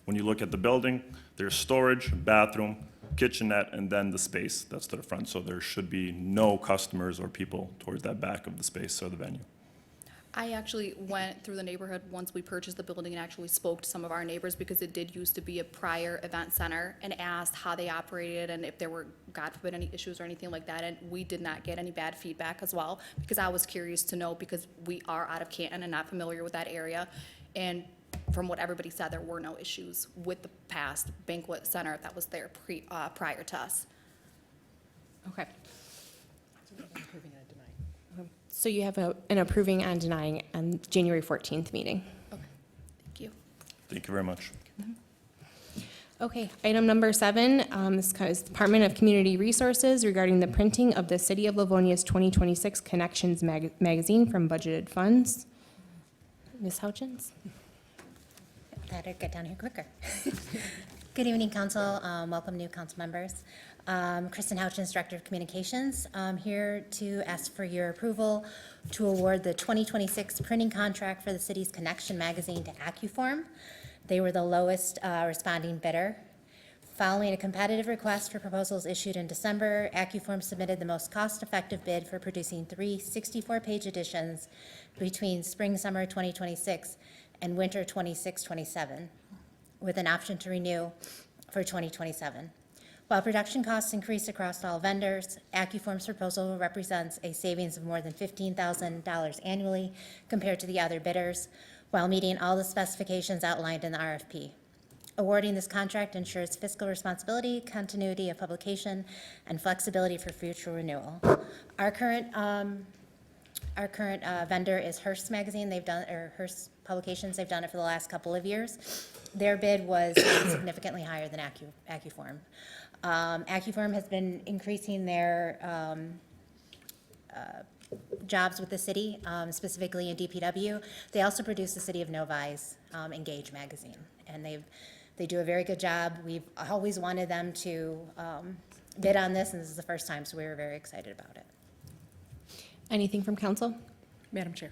when you look at the building, there's storage, bathroom, kitchenette, and then the space that's to the front. So there should be no customers or people towards that back of the space or the venue. I actually went through the neighborhood once we purchased the building and actually spoke to some of our neighbors because it did used to be a prior event center, and asked how they operated and if there were, God forbid, any issues or anything like that. And we did not get any bad feedback as well, because I was curious to know, because we are out of Canton and not familiar with that area. And from what everybody said, there were no issues with the past banquet center that was there prior to us. Okay. So you have an approving and denying on January 14th meeting. Okay, thank you. Thank you very much. Okay, item number 7, this is Department of Community Resources regarding the printing of the City of Livonia's 2026 Connections magazine from budgeted funds. Ms. Houchins? Better get down here quicker. Good evening, council. Welcome, new council members. Kristen Houchins, Director of Communications. I'm here to ask for your approval to award the 2026 printing contract for the city's Connection magazine to AccuForm. They were the lowest responding bidder. Following a competitive request for proposals issued in December, AccuForm submitted the most cost-effective bid for producing 3 64-page editions between spring-summer 2026 and winter 26-27, with an option to renew for 2027. While production costs increased across all vendors, AccuForm's proposal represents a savings of more than $15,000 annually compared to the other bidders, while meeting all the specifications outlined in the RFP. Awarding this contract ensures fiscal responsibility, continuity of publication, and flexibility for future renewal. Our current vendor is Hearst Magazine. They've done, or Hearst Publications. They've done it for the last couple of years. Their bid was significantly higher than AccuForm. AccuForm has been increasing their jobs with the city, specifically in DPW. They also produce the City of Novi's Engage magazine, and they do a very good job. We've always wanted them to bid on this, and this is the first time, so we were very excited about it. Anything from council? Madam Chair.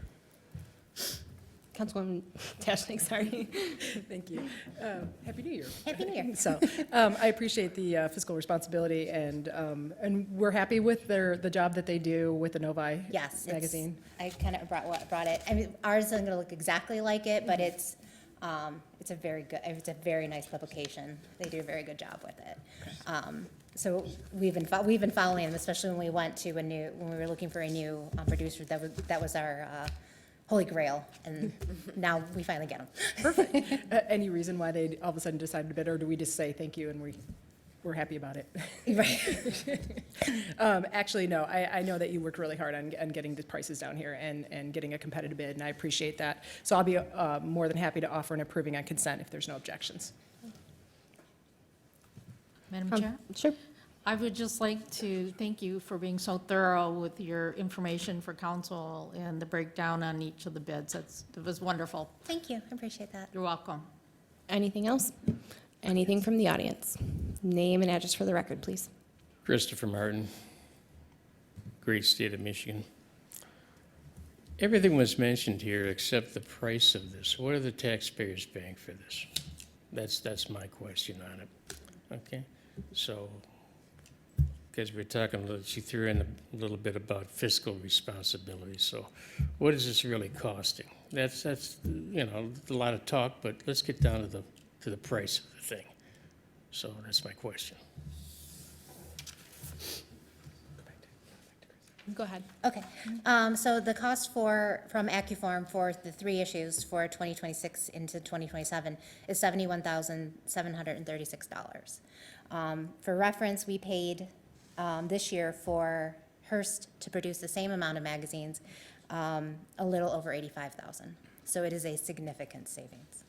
Councilwoman Tashnik, sorry. Thank you. Happy New Year. Happy New Year. So, I appreciate the fiscal responsibility, and we're happy with the job that they do with the Novi magazine. I kind of brought it. I mean, ours isn't going to look exactly like it, but it's a very nice publication. They do a very good job with it. So we've been following them, especially when we were looking for a new producer. That was our holy grail, and now we finally get them. Perfect. Any reason why they all of a sudden decided to bid, or do we just say thank you and we're happy about it? Right. Actually, no, I know that you worked really hard on getting the prices down here and getting a competitive bid, and I appreciate that. So I'll be more than happy to offer an approving on consent if there's no objections. Madam Chair? Sure. I would just like to thank you for being so thorough with your information for council and the breakdown on each of the bids. It was wonderful. Thank you. I appreciate that. You're welcome. Anything else? Anything from the audience? Name and address for the record, please. Christopher Martin, great state of Michigan. Everything was mentioned here except the price of this. What are the taxpayers paying for this? That's my question on it. Okay, so, because we're talking, she threw in a little bit about fiscal responsibility. So, what is this really costing? That's a lot of talk, but let's get down to the price of the thing. So that's my question. Go ahead. Okay. So the cost from AccuForm for the 3 issues for 2026 into 2027 is $71,736. For reference, we paid this year for Hearst to produce the same amount of magazines, a little over $85,000. So it is a significant savings.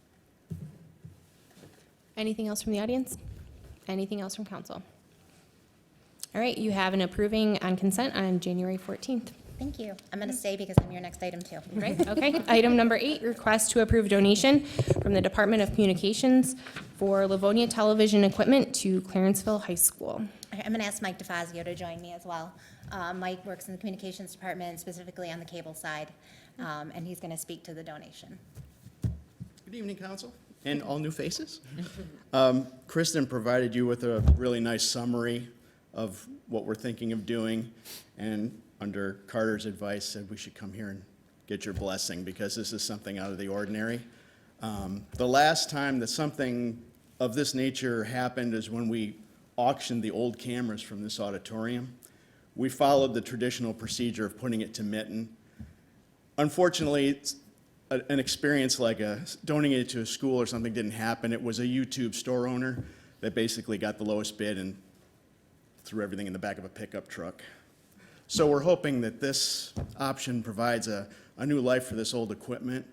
Anything else from the audience? Anything else from council? All right, you have an approving on consent on January 14th. Thank you. I'm going to stay because I'm your next item too. Right, okay. Item number 8, request to approve donation from the Department of Communications for Livonia television equipment to Clarenceville High School. I'm going to ask Mike DeFazio to join me as well. Mike works in the communications department, specifically on the cable side, and he's going to speak to the donation. Good evening, council, and all new faces. Kristen provided you with a really nice summary of what we're thinking of doing, and under Carter's advice, said we should come here and get your blessing, because this is something out of the ordinary. The last time that something of this nature happened is when we auctioned the old cameras from this auditorium. We followed the traditional procedure of putting it to mitten. Unfortunately, it's an experience like donating it to a school or something didn't happen. It was a YouTube store owner that basically got the lowest bid and threw everything in the back of a pickup truck. So we're hoping that this option provides a new life for this old equipment.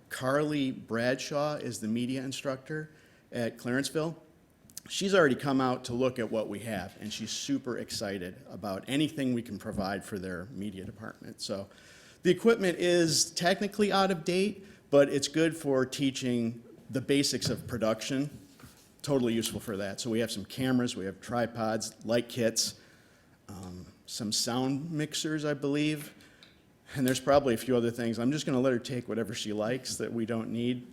Carly Bradshaw is the media instructor at Clarenceville. She's already come out to look at what we have, and she's super excited about anything we can provide for their media department. So the equipment is technically out of date, but it's good for teaching the basics of production. Totally useful for that. So we have some cameras, we have tripods, light kits, some sound mixers, I believe, and there's probably a few other things. I'm just going to let her take whatever she likes that we don't need.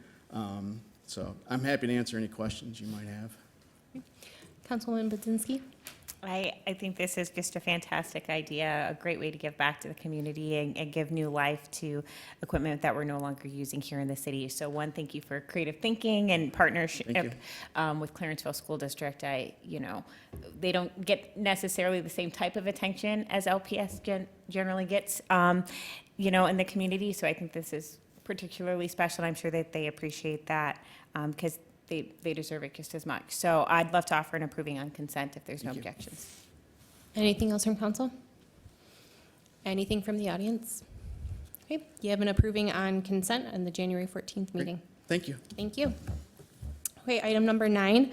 So I'm happy to answer any questions you might have. Councilwoman Budzinski? I think this is just a fantastic idea, a great way to give back to the community and give new life to equipment that we're no longer using here in the city. So one, thank you for creative thinking and partnership with Clarenceville School District. They don't get necessarily the same type of attention as LPS generally gets, in the community. So I think this is particularly special. I'm sure that they appreciate that because they deserve it just as much. So I'd love to offer an approving on consent if there's no objections. Anything else from council? Anything from the audience? Okay, you have an approving on consent on the January 14th meeting. Thank you. Thank you. Okay, item number 9.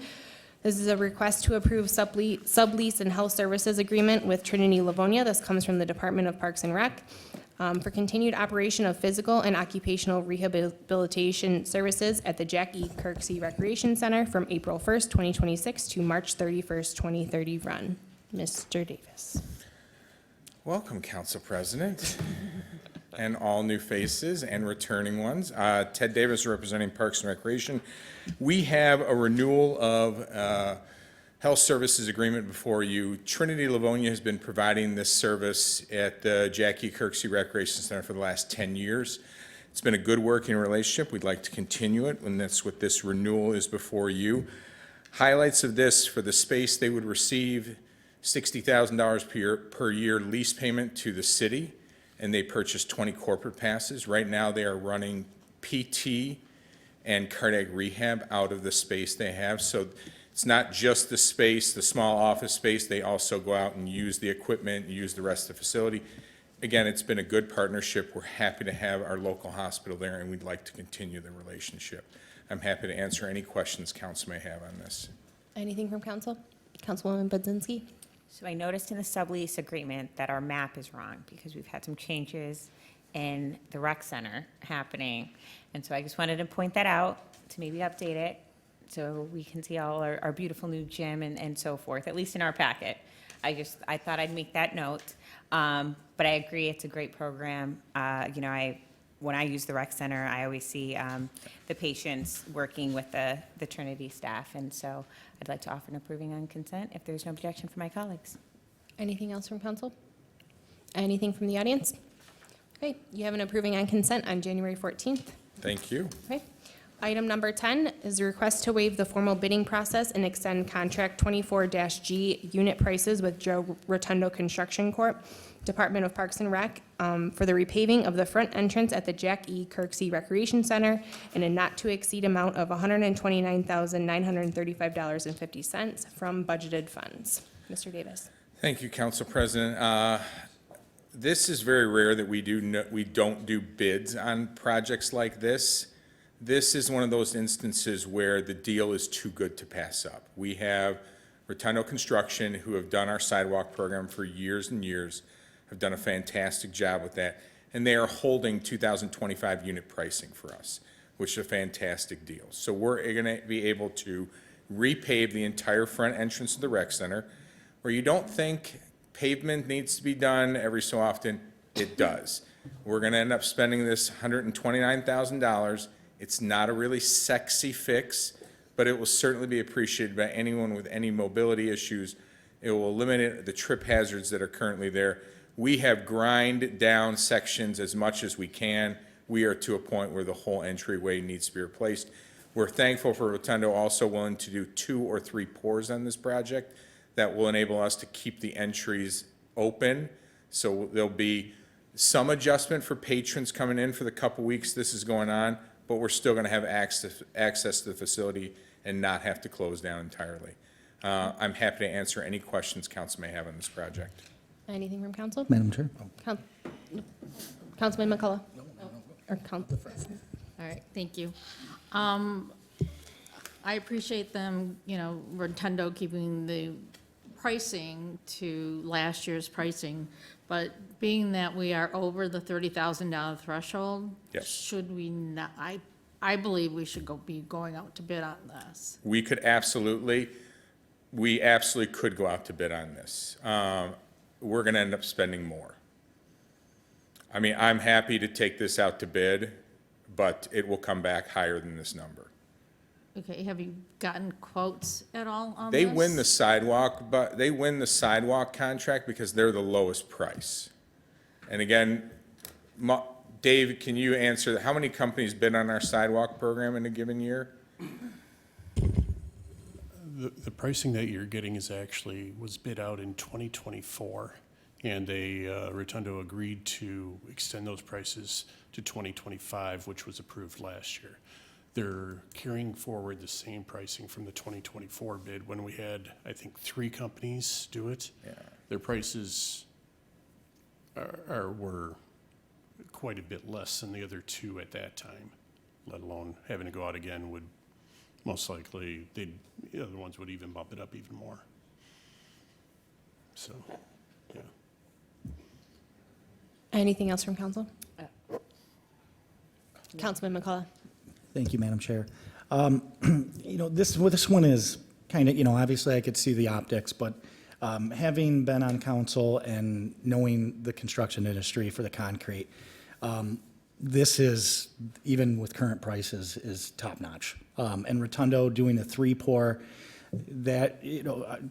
This is a request to approve sublease and health services agreement with Trinity Livonia. This comes from the Department of Parks and Rec for continued operation of physical and occupational rehabilitation services at the Jack E. Kirksey Recreation Center from April 1st, 2026 to March 31st, 2030 run. Mr. Davis. Welcome, Council President, and all new faces and returning ones. Ted Davis, representing Parks and Recreation. We have a renewal of health services agreement before you. Trinity Livonia has been providing this service at the Jack E. Kirksey Recreation Center for the last 10 years. It's been a good working relationship. We'd like to continue it, and that's what this renewal is before you. Highlights of this: for the space, they would receive $60,000 per year lease payment to the city, and they purchased 20 corporate passes. Right now, they are running PT and cardiac rehab out of the space they have. So it's not just the space, the small office space. They also go out and use the equipment, use the rest of the facility. Again, it's been a good partnership. We're happy to have our local hospital there, and we'd like to continue the relationship. I'm happy to answer any questions council may have on this. Anything from council? Councilwoman Budzinski? So I noticed in the sublease agreement that our map is wrong because we've had some changes in the rec center happening. And so I just wanted to point that out to maybe update it so we can see all our beautiful new gym and so forth, at least in our packet. I thought I'd make that note. But I agree, it's a great program. When I use the rec center, I always see the patients working with the Trinity staff. And so I'd like to offer an approving on consent if there's no objection from my colleagues. Anything else from council? Anything from the audience? Okay, you have an approving on consent on January 14th. Thank you. Okay. Item number 10 is a request to waive the formal bidding process and extend contract 24-G unit prices with Joe Rotundo Construction Corp., Department of Parks and Rec, for the repaving of the front entrance at the Jack E. Kirksey Recreation Center in a not-to-exceed amount of $129,935.50 from budgeted funds. Mr. Davis. Thank you, Council President. This is very rare that we don't do bids on projects like this. This is one of those instances where the deal is too good to pass up. We have Rotundo Construction, who have done our sidewalk program for years and years, have done a fantastic job with that, and they are holding 2025 unit pricing for us, which is a fantastic deal. So we're going to be able to repave the entire front entrance of the rec center, where you don't think pavement needs to be done every so often, it does. We're gonna end up spending this $129,000. It's not a really sexy fix, but it will certainly be appreciated by anyone with any mobility issues. It will eliminate the trip hazards that are currently there. We have grind down sections as much as we can. We are to a point where the whole entryway needs to be replaced. We're thankful for Rotundo also willing to do 2 or 3 pours on this project that will enable us to keep the entries open. So there'll be some adjustment for patrons coming in for the couple weeks this is going on, but we're still gonna have access to the facility and not have to close down entirely. I'm happy to answer any questions council may have on this project. Anything from council? Madam Chair? Councilman McCullough? Or All right, thank you. I appreciate them, Rotundo keeping the pricing to last year's pricing, but being that we are over the $30,000 threshold, Yes. should we not, I believe we should be going out to bid on this. We absolutely could go out to bid on this. We're gonna end up spending more. I mean, I'm happy to take this out to bid, but it will come back higher than this number. Okay, have you gotten quotes at all on They this? win the sidewalk, but they win the sidewalk contract because they're the lowest price. And again, Dave, can you answer, how many companies bid on our sidewalk program in a given year? The pricing that you're getting was bid out in 2024, and Rotundo agreed to extend those prices to 2025, which was approved last year. They're carrying forward the same pricing from the 2024 bid when we had, I think, 3 companies do it. Yeah. Their prices were quite a bit less than the other 2 at that time, let alone having to go out again would most likely, the other ones would even bump it up even more. So, yeah. Anything else from council? Councilman McCullough? Thank you, Madam Chair. This one is kind of, obviously I could see the optics, but having been on council and knowing the construction industry for the concrete, this is, even with current prices, is top-notch. And Rotundo doing a 3-pour, that,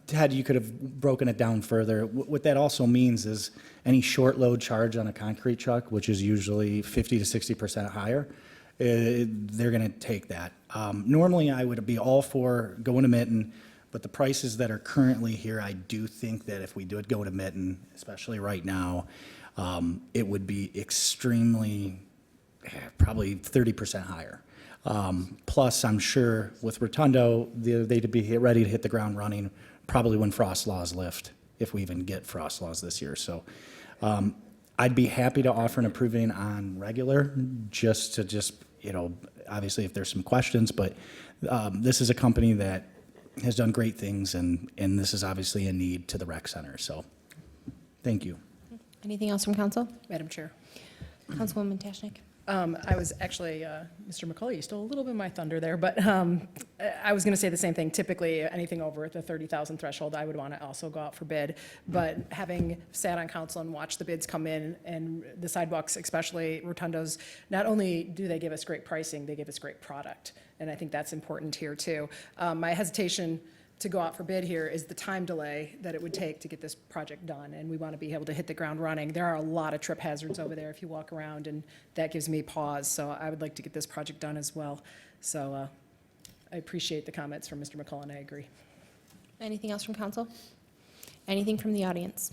Ted, you could have broken it down further. What that also means is any short load charge on a concrete truck, which is usually 50 to 60% higher, they're gonna take that. Normally, I would be all for going to Mitten, but the prices that are currently here, I do think that if we did go to Mitten, especially right now, it would be extremely, probably 30% higher. Plus, I'm sure with Rotundo, they'd be ready to hit the ground running probably when frost laws lift, if we even get frost laws this year. So I'd be happy to offer an approving on regular, just obviously if there's some questions, but this is a company that has done great things, and this is obviously a need to the rec center. So thank you. Anything else from council? Madam Chair. Councilwoman Tashnik? I was actually, Mr. McCullough, you stole a little bit of my thunder there, but I was going to say the same thing. Typically, anything over the 30,000 threshold, I would want to also go out for bid. But having sat on council and watched the bids come in, and the sidewalks, especially Rotundo's, not only do they give us great pricing, they give us great product. And I think that's important here, too. My hesitation to go out for bid here is the time delay that it would take to get this project done, and we want to be able to hit the ground running. There are a lot of trip hazards over there if you walk around, and that gives me pause, so I would like to get this project done as well. So I appreciate the comments from Mr. McCullough, and I agree. Anything else from council? Anything from the audience?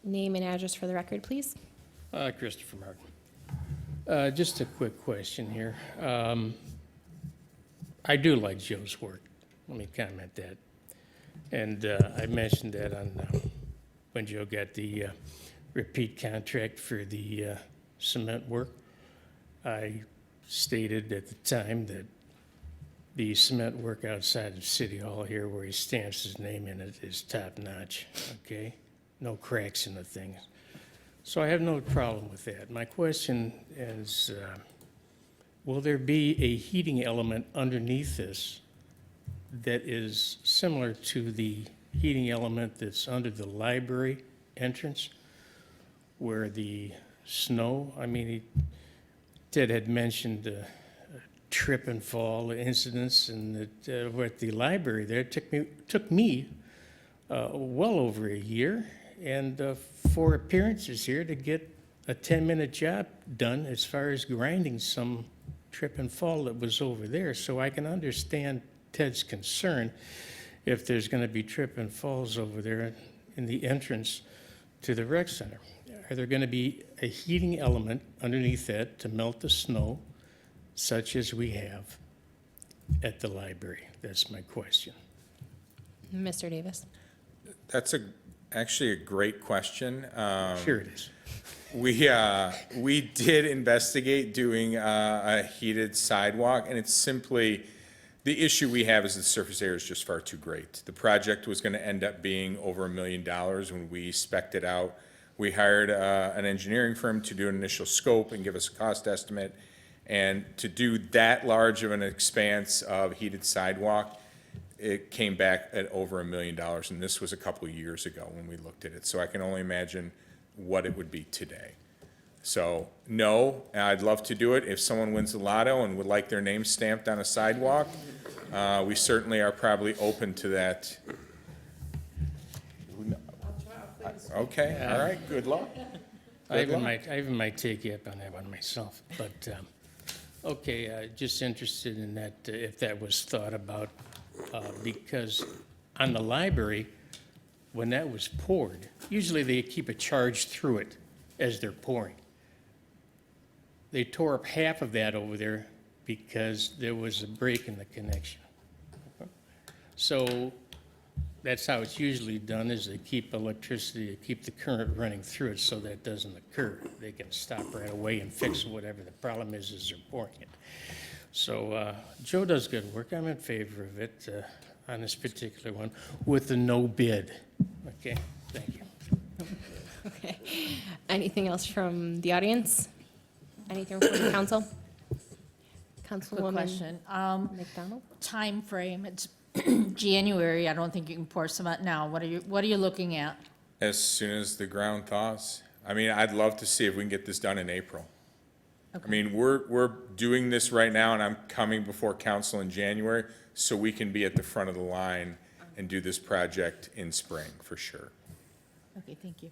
Name and address for the record, please. Christopher Martin. Just a quick question here. I do like Joe's work. Let me comment that. And I mentioned that on when Joe got the repeat contract for the cement work. I stated at the time that the cement work outside of City Hall here, where he stamps his name in it, is top-notch, okay? No cracks in the thing. So I have no problem with that. My question is, will there be a heating element underneath this that is similar to the heating element that's under the library entrance where the snow, I mean, Ted had mentioned trip and fall incidents, and that at the library there, it took me well over a year and 4 appearances here to get a 10-minute job done as far as grinding some trip and fall that was over there. So I can understand Ted's concern if there's going to be trip and falls over there in the entrance to the rec center. Are there going to be a heating element underneath that to melt the snow, such as we have at the library? That's my question. Mr. Davis? That's actually a great question. Sure it is. We did investigate doing a heated sidewalk, and it's simply, the issue we have is the surface area is just far too great. The project was going to end up being over $1 million when we spec'd it out. We hired an engineering firm to do an initial scope and give us a cost estimate. And to do that large of an expanse of heated sidewalk, it came back at over $1 million. And this was a couple of years ago when we looked at it. So I can only imagine what it would be today. So no, I'd love to do it. If someone wins the lotto and would like their name stamped on a sidewalk, we certainly are probably open to that. Okay, all right, good luck. I even might take you up on that one myself, but, okay, just interested in that, if that was thought about, because on the library, when that was poured, usually they keep a charge through it as they're pouring. They tore up half of that over there because there was a break in the connection. So that's how it's usually done, is they keep electricity, keep the current running through it so that doesn't occur. They can stop right away and fix whatever the problem is as they're pouring it. So Joe does good work. I'm in favor of it on this particular one with the no bid. Okay, thank you. Okay. Anything else from the audience? Anything from the council? Quick Councilwoman question. McDonald? Time frame, it's January, I don't think you can pour cement now. What are you looking at? As soon as the ground thaws. I mean, I'd love to see if we can get this done in April. I mean, we're doing this right now, and I'm coming before council in January, so we can be at the front of the line and do this project in spring, for sure. Okay, thank you.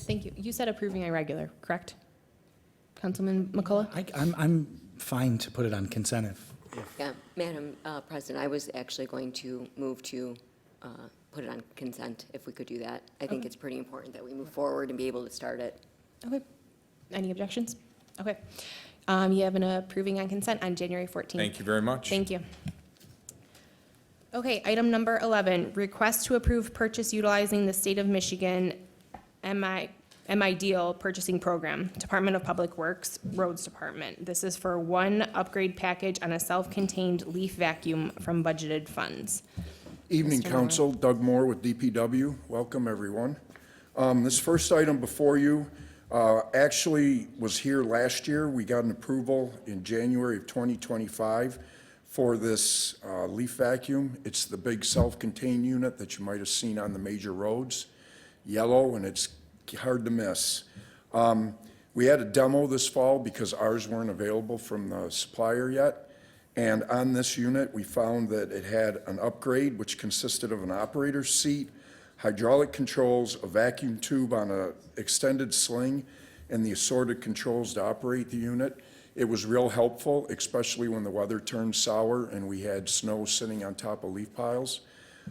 Thank you. You said approving irregular, correct? Councilman McCullough? I'm fine to put it on consent if Yeah, Madam President, I was actually going to move to put it on consent, if we could do that. I think it's pretty important that we move forward and be able to start it. Okay. Any objections? Okay. You have an approving on consent on January 14th. Thank you very much. Thank you. Okay, item number 11, request to approve purchase utilizing the State of Michigan MIDEAL purchasing program, Department of Public Works, Roads Department. This is for one upgrade package on a self-contained leaf vacuum from budgeted funds. Evening, Mr. Council. Doug Moore with DPW. Welcome, everyone. This first item before you actually was here last year. We got an approval in January of 2025 for this leaf vacuum. It's the big self-contained unit that you might have seen on the major roads, yellow, and it's hard to miss. We had a demo this fall because ours weren't available from the supplier yet. And on this unit, we found that it had an upgrade, which consisted of an operator's seat, hydraulic controls, a vacuum tube on an extended sling, and the assorted controls to operate the unit. It was real helpful, especially when the weather turned sour and we had snow sitting on top of leaf piles.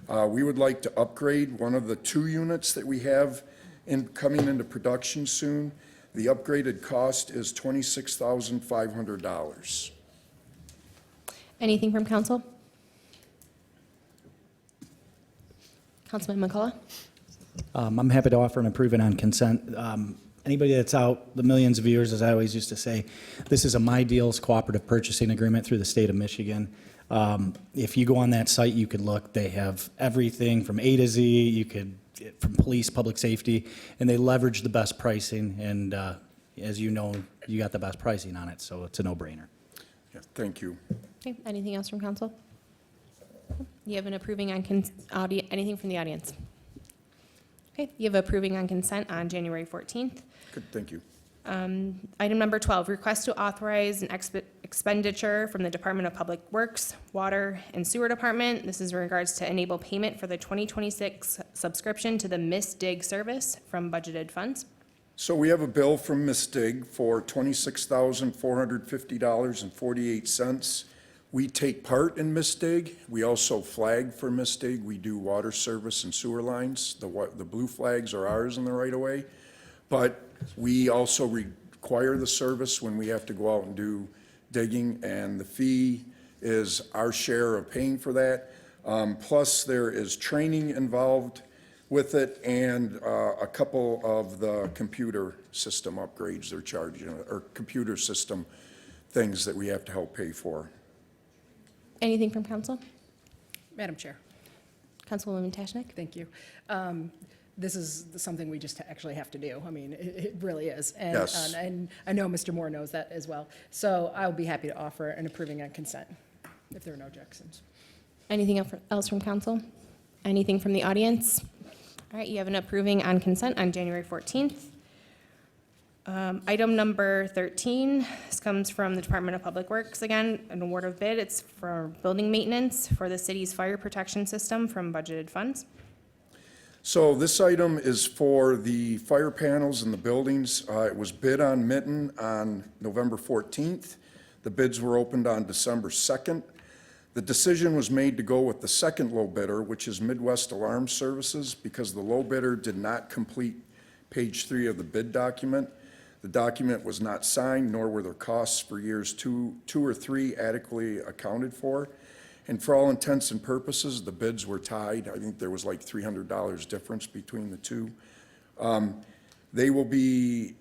We would like to upgrade one of the 2 units that we have coming into production soon. The upgraded cost is $26,500. Anything from council? Councilman McCullough? I'm happy to offer and approve it on consent. Anybody that's out, the millions of viewers, as I always used to say, this is a My Deals cooperative purchasing agreement through the state of Michigan. If you go on that site, you could look. They have everything from A to Z. You could, from police, public safety, and they leverage the best pricing. And as you know, you got the best pricing on it, so it's a no-brainer. Yeah, thank you. Okay, anything else from council? You have an approving on anything from the audience? Okay, you have approving on consent on January 14th. Good, thank you. Item number 12, request to authorize an expenditure from the Department of Public Works, Water, and Sewer Department. This is in regards to enable payment for the 2026 subscription to the Miss Dig service from budgeted funds. So we have a bill from Miss Dig for $26,450.48. We take part in Miss Dig. We also flag for Miss Dig. We do water service and sewer lines. The blue flags are ours in the right of way. But we also require the service when we have to go out and do digging, and the fee is our share of paying for that. Plus, there is training involved with it and a couple of the computer system upgrades they're charging, or computer system things that we have to help pay for. Anything from council? Madam Chair. Councilwoman Tashnik? Thank you. This is something we just actually have to do. I mean, it really is. And, Yes. and I know Mr. Moore knows that as well. So I'll be happy to offer an approving on consent if there are no objections. Anything else from council? Anything from the audience? All right, you have an approving on consent on January 14th. Item number 13, this comes from the Department of Public Works again, an award of bid. It's for building maintenance for the city's fire protection system from budgeted funds. So this item is for the fire panels in the buildings. It was bid on Mitten on November 14th. The bids were opened on December 2nd. The decision was made to go with the second low bidder, which is Midwest Alarm Services, because the low bidder did not complete page 3 of the bid document. The document was not signed, nor were their costs for years two or three adequately accounted for. And for all intents and purposes, the bids were tied. I think there was like $300 difference between the two. They will be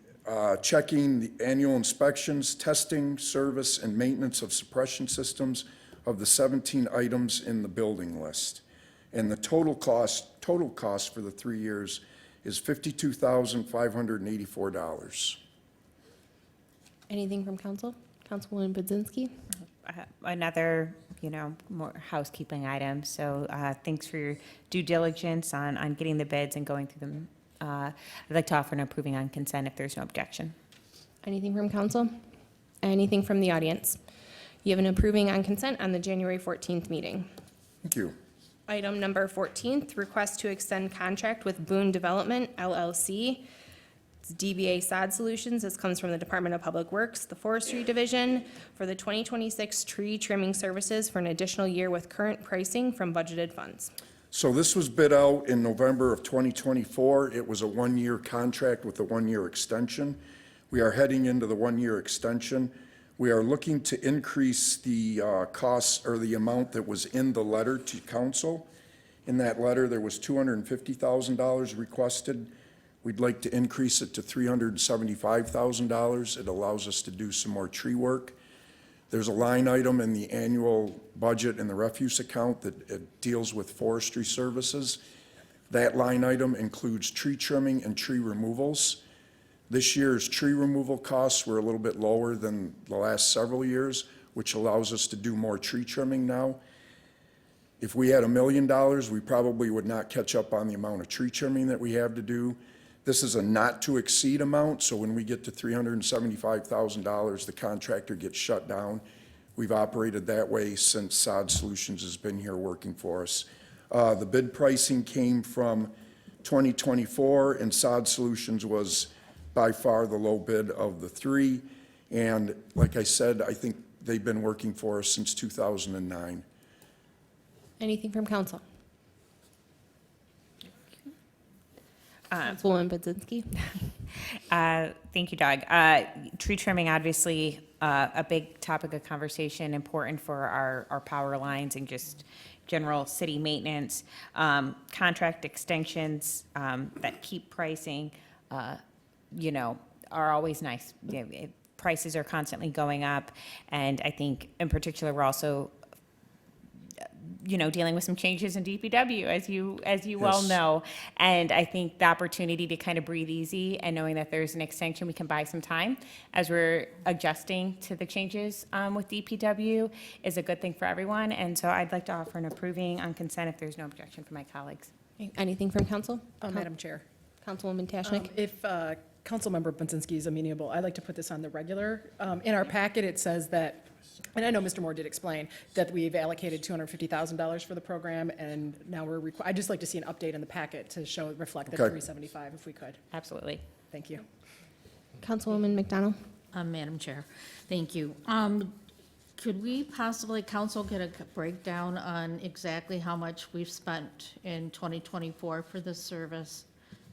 checking the annual inspections, testing, service, and maintenance of suppression systems of the 17 items in the building list. And the total cost for the 3 years is $52,584. Anything from council? Councilwoman Budzinski? Another, more housekeeping item. So thanks for your due diligence on getting the bids and going through them. I'd like to offer an approving on consent if there's no objection. Anything from council? Anything from the audience? You have an approving on consent on the January 14th meeting. Thank you. Item number 14th, request to extend contract with Boone Development LLC. It's DBA Sod Solutions. This comes from the Department of Public Works, the Forestry Division, for the 2026 tree trimming services for an additional year with current pricing from budgeted funds. So this was bid out in November of 2024. It was a one-year contract with a one-year extension. We are heading into the one-year extension. We are looking to increase the costs or the amount that was in the letter to council. In that letter, there was $250,000 requested. We'd like to increase it to $375,000. It allows us to do some more tree work. There's a line item in the annual budget in the refuse account that it deals with forestry services. That line item includes tree trimming and tree removals. This year's tree removal costs were a little bit lower than the last several years, which allows us to do more tree trimming now. If we had $1 million, we probably would not catch up on the amount of tree trimming that we have to do. This is a not-to-exceed amount, so when we get to $375,000, the contractor gets shut down. We've operated that way since Sod Solutions has been here working for us. The bid pricing came from 2024, and Sod Solutions was by far the low bid of the three. And like I said, I think they've been working for us since 2009. Anything from council? Councilwoman Budzinski? Thank you, Doug. Tree trimming, obviously, a big topic of conversation, important for our power lines and just general city maintenance. Contract extensions that keep pricing, are always nice. Prices are constantly going up, and I think in particular, we're also dealing with some changes in DPW, as you well Yes. know. And I think the opportunity to kind of breathe easy and knowing that there's an extension, we can buy some time as we're adjusting to the changes with DPW is a good thing for everyone. And so I'd like to offer an approving on consent if there's no objection from my colleagues. Okay, anything from council? Madam Chair. Councilwoman Tashnik? If Councilmember Bunzinski is amenable, I'd like to put this on the regular. In our packet, it says that, and I know Mr. Moore did explain, that we've allocated $250,000 for the program, and now I'd just like to see an update in the packet to reflect that Okay. 375 if we could. Absolutely. Thank you. Councilwoman McDonald? Madam Chair, thank you. Could we possibly, council, get a breakdown on exactly how much we've spent in 2024 for this service?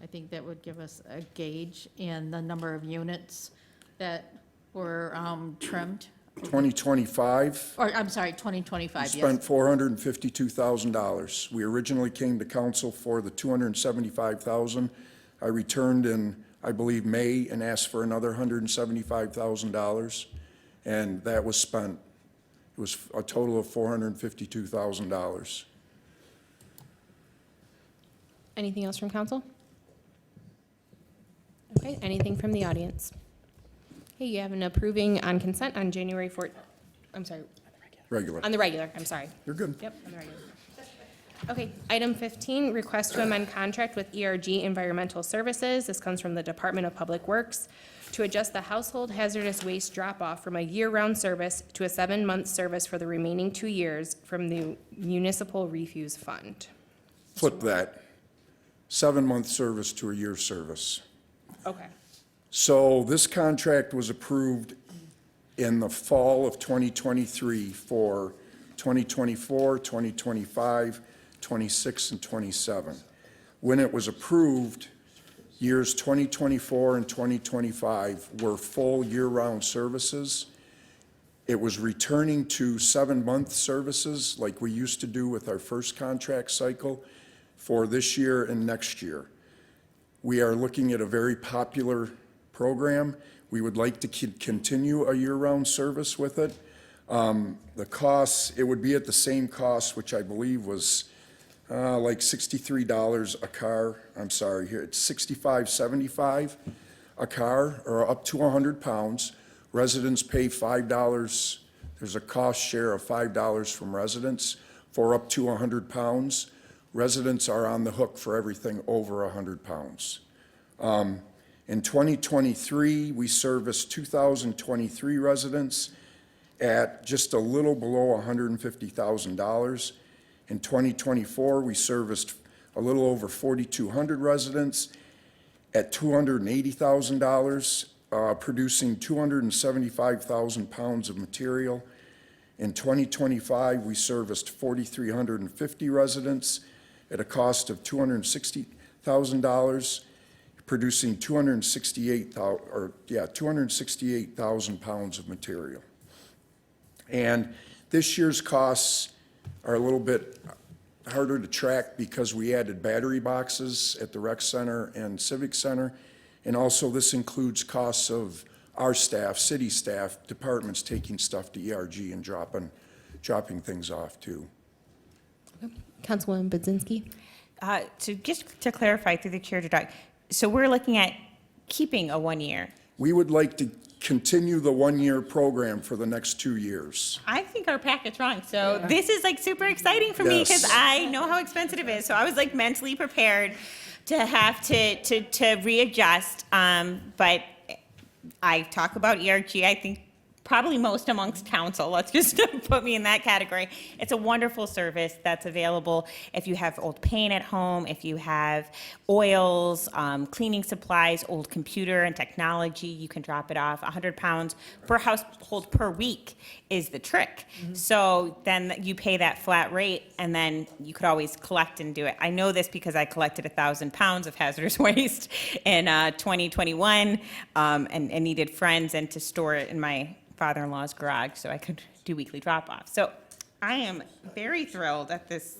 I think that would give us a gauge in the number of units that were trimmed. 2025, Or, I'm sorry, 2025, yes. spent $452,000. We originally came to council for the $275,000. I returned in, I believe, May and asked for another $175,000, and that was spent. It was a total of $452,000. Anything else from council? Okay, anything from the audience? Okay, you have an approving on consent on January 4th, I'm sorry, Regular. on the regular, I'm sorry. You're good. Yep, on the regular. Okay, item 15, request to amend contract with ERG Environmental Services. This comes from the Department of Public Works to adjust the household hazardous waste drop-off from a year-round service to a 7-month service for the remaining 2 years from the Municipal Refuse Fund. Flip that. 7-month service to a year service. Okay. So this contract was approved in the fall of 2023 for 2024, 2025, 26, and 27. When it was approved, years 2024 and 2025 were full year-round services. It was returning to 7-month services like we used to do with our first contract cycle for this year and next year. We are looking at a very popular program. We would like to continue a year-round service with it. The costs, it would be at the same cost, which I believe was like $63 a car. I'm sorry, here, it's $65.75 a car, or up to 100 pounds. Residents pay $5. There's a cost share of $5 from residents for up to 100 pounds. Residents are on the hook for everything over 100 pounds. In 2023, we serviced 2,023 residents at just a little below $150,000. In 2024, we serviced a little over 4,200 residents at $280,000, producing 275,000 pounds of material. In 2025, we serviced 4,350 residents at a cost of $260,000, producing 268,000 pounds of material. And this year's costs are a little bit harder to track because we added battery boxes at the rec center and civic center. And also this includes costs of our staff, city staff, departments taking stuff to ERG and dropping things off too. Councilwoman Budzinski? So just to clarify through the chair to Doug, so we're looking at keeping a 1 year. We would like to continue the 1-year program for the next 2 years. I think our packet's wrong. So this is like super exciting for me because Yes. I know how expensive it is. So I was like mentally prepared to have to readjust. But I talk about ERG, I think probably most amongst council. Let's just put me in that category. It's a wonderful service that's available if you have old paint at home, if you have oils, cleaning supplies, old computer and technology, you can drop it off. 100 pounds per household per week is the trick. So then you pay that flat rate and then you could always collect and do it. I know this because I collected 1,000 pounds of hazardous waste in 2021 and needed friends and to store it in my father-in-law's garage so I could do weekly drop-off. So I am very thrilled at this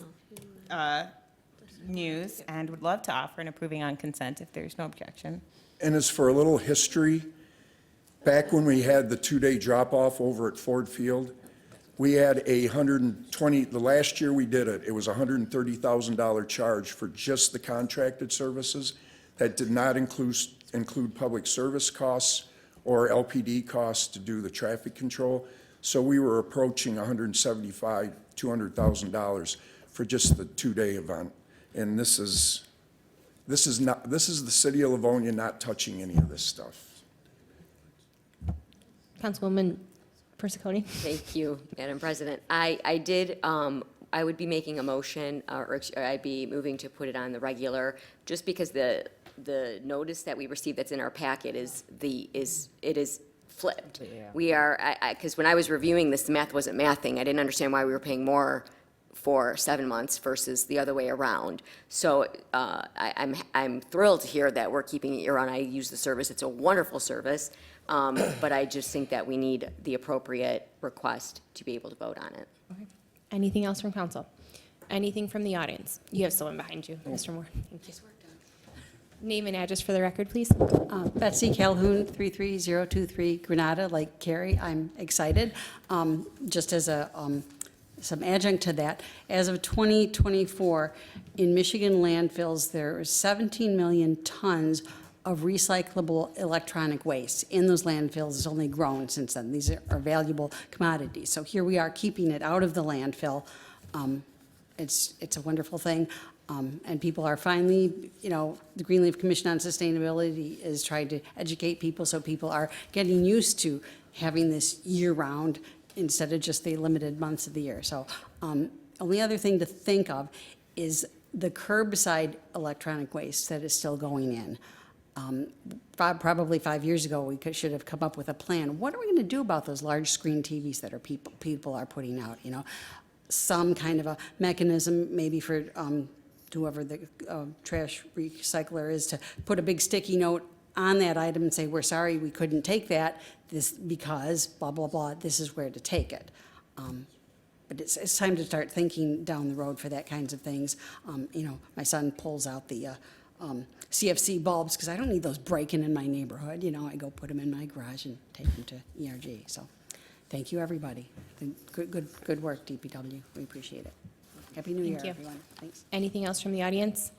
news and would love to offer an approving on consent if there's no objection. And as for a little history, back when we had the 2-day drop-off over at Ford Field, We had the last year we did it, it was a $130,000 charge for just the contracted services. That did not include public service costs or LPD costs to do the traffic control. So we were approaching $175,000, $200,000 for just the two-day event. And this is the city of Livonia not touching any of this stuff. Councilwoman Persicone? Thank you, Madam President. I would be making a motion, or I'd be moving to put it on the regular, just because the notice that we received that's in our packet is flipped. We are, because when I was reviewing this, the math wasn't mathing. I didn't understand why we were paying more for 7 months versus the other way around. So I'm thrilled to hear that we're keeping it year-round. I use the service. It's a wonderful service. But I just think that we need the appropriate request to be able to vote on it. Anything else from council? Anything from the audience? You have someone behind you, Mr. Moore. Thank you. Name and address for the record, please. Betsy Calhoun, 33023 Granada, Lake Cary. I'm excited. Just as some adjunct to that, as of 2024, in Michigan landfills, there are 17 million tons of recyclable electronic waste in those landfills. It's only grown since then. These are valuable commodities. So here we are keeping it out of the landfill. It's a wonderful thing. And people are finally, the Greenleaf Commission on Sustainability is trying to educate people, so people are getting used to having this year-round instead of just the limited months of the year. So only other thing to think of is the curbside electronic waste that is still going in. Probably 5 years ago, we should have come up with a plan. What are we going to do about those large screen TVs that people are putting out? Some kind of a mechanism, maybe for whoever the trash recycler is, to put a big sticky note on that item and say, we're sorry, we couldn't take that, because blah, blah, blah, this is where to take it. But it's time to start thinking down the road for that kinds of things. My son pulls out the CFC bulbs, because I don't need those breaking in my neighborhood. I go put them in my garage and take them to ERG. So thank you, everybody. Good work, DPW. We appreciate it. Happy New Year, everyone. Thanks. Anything else from the audience?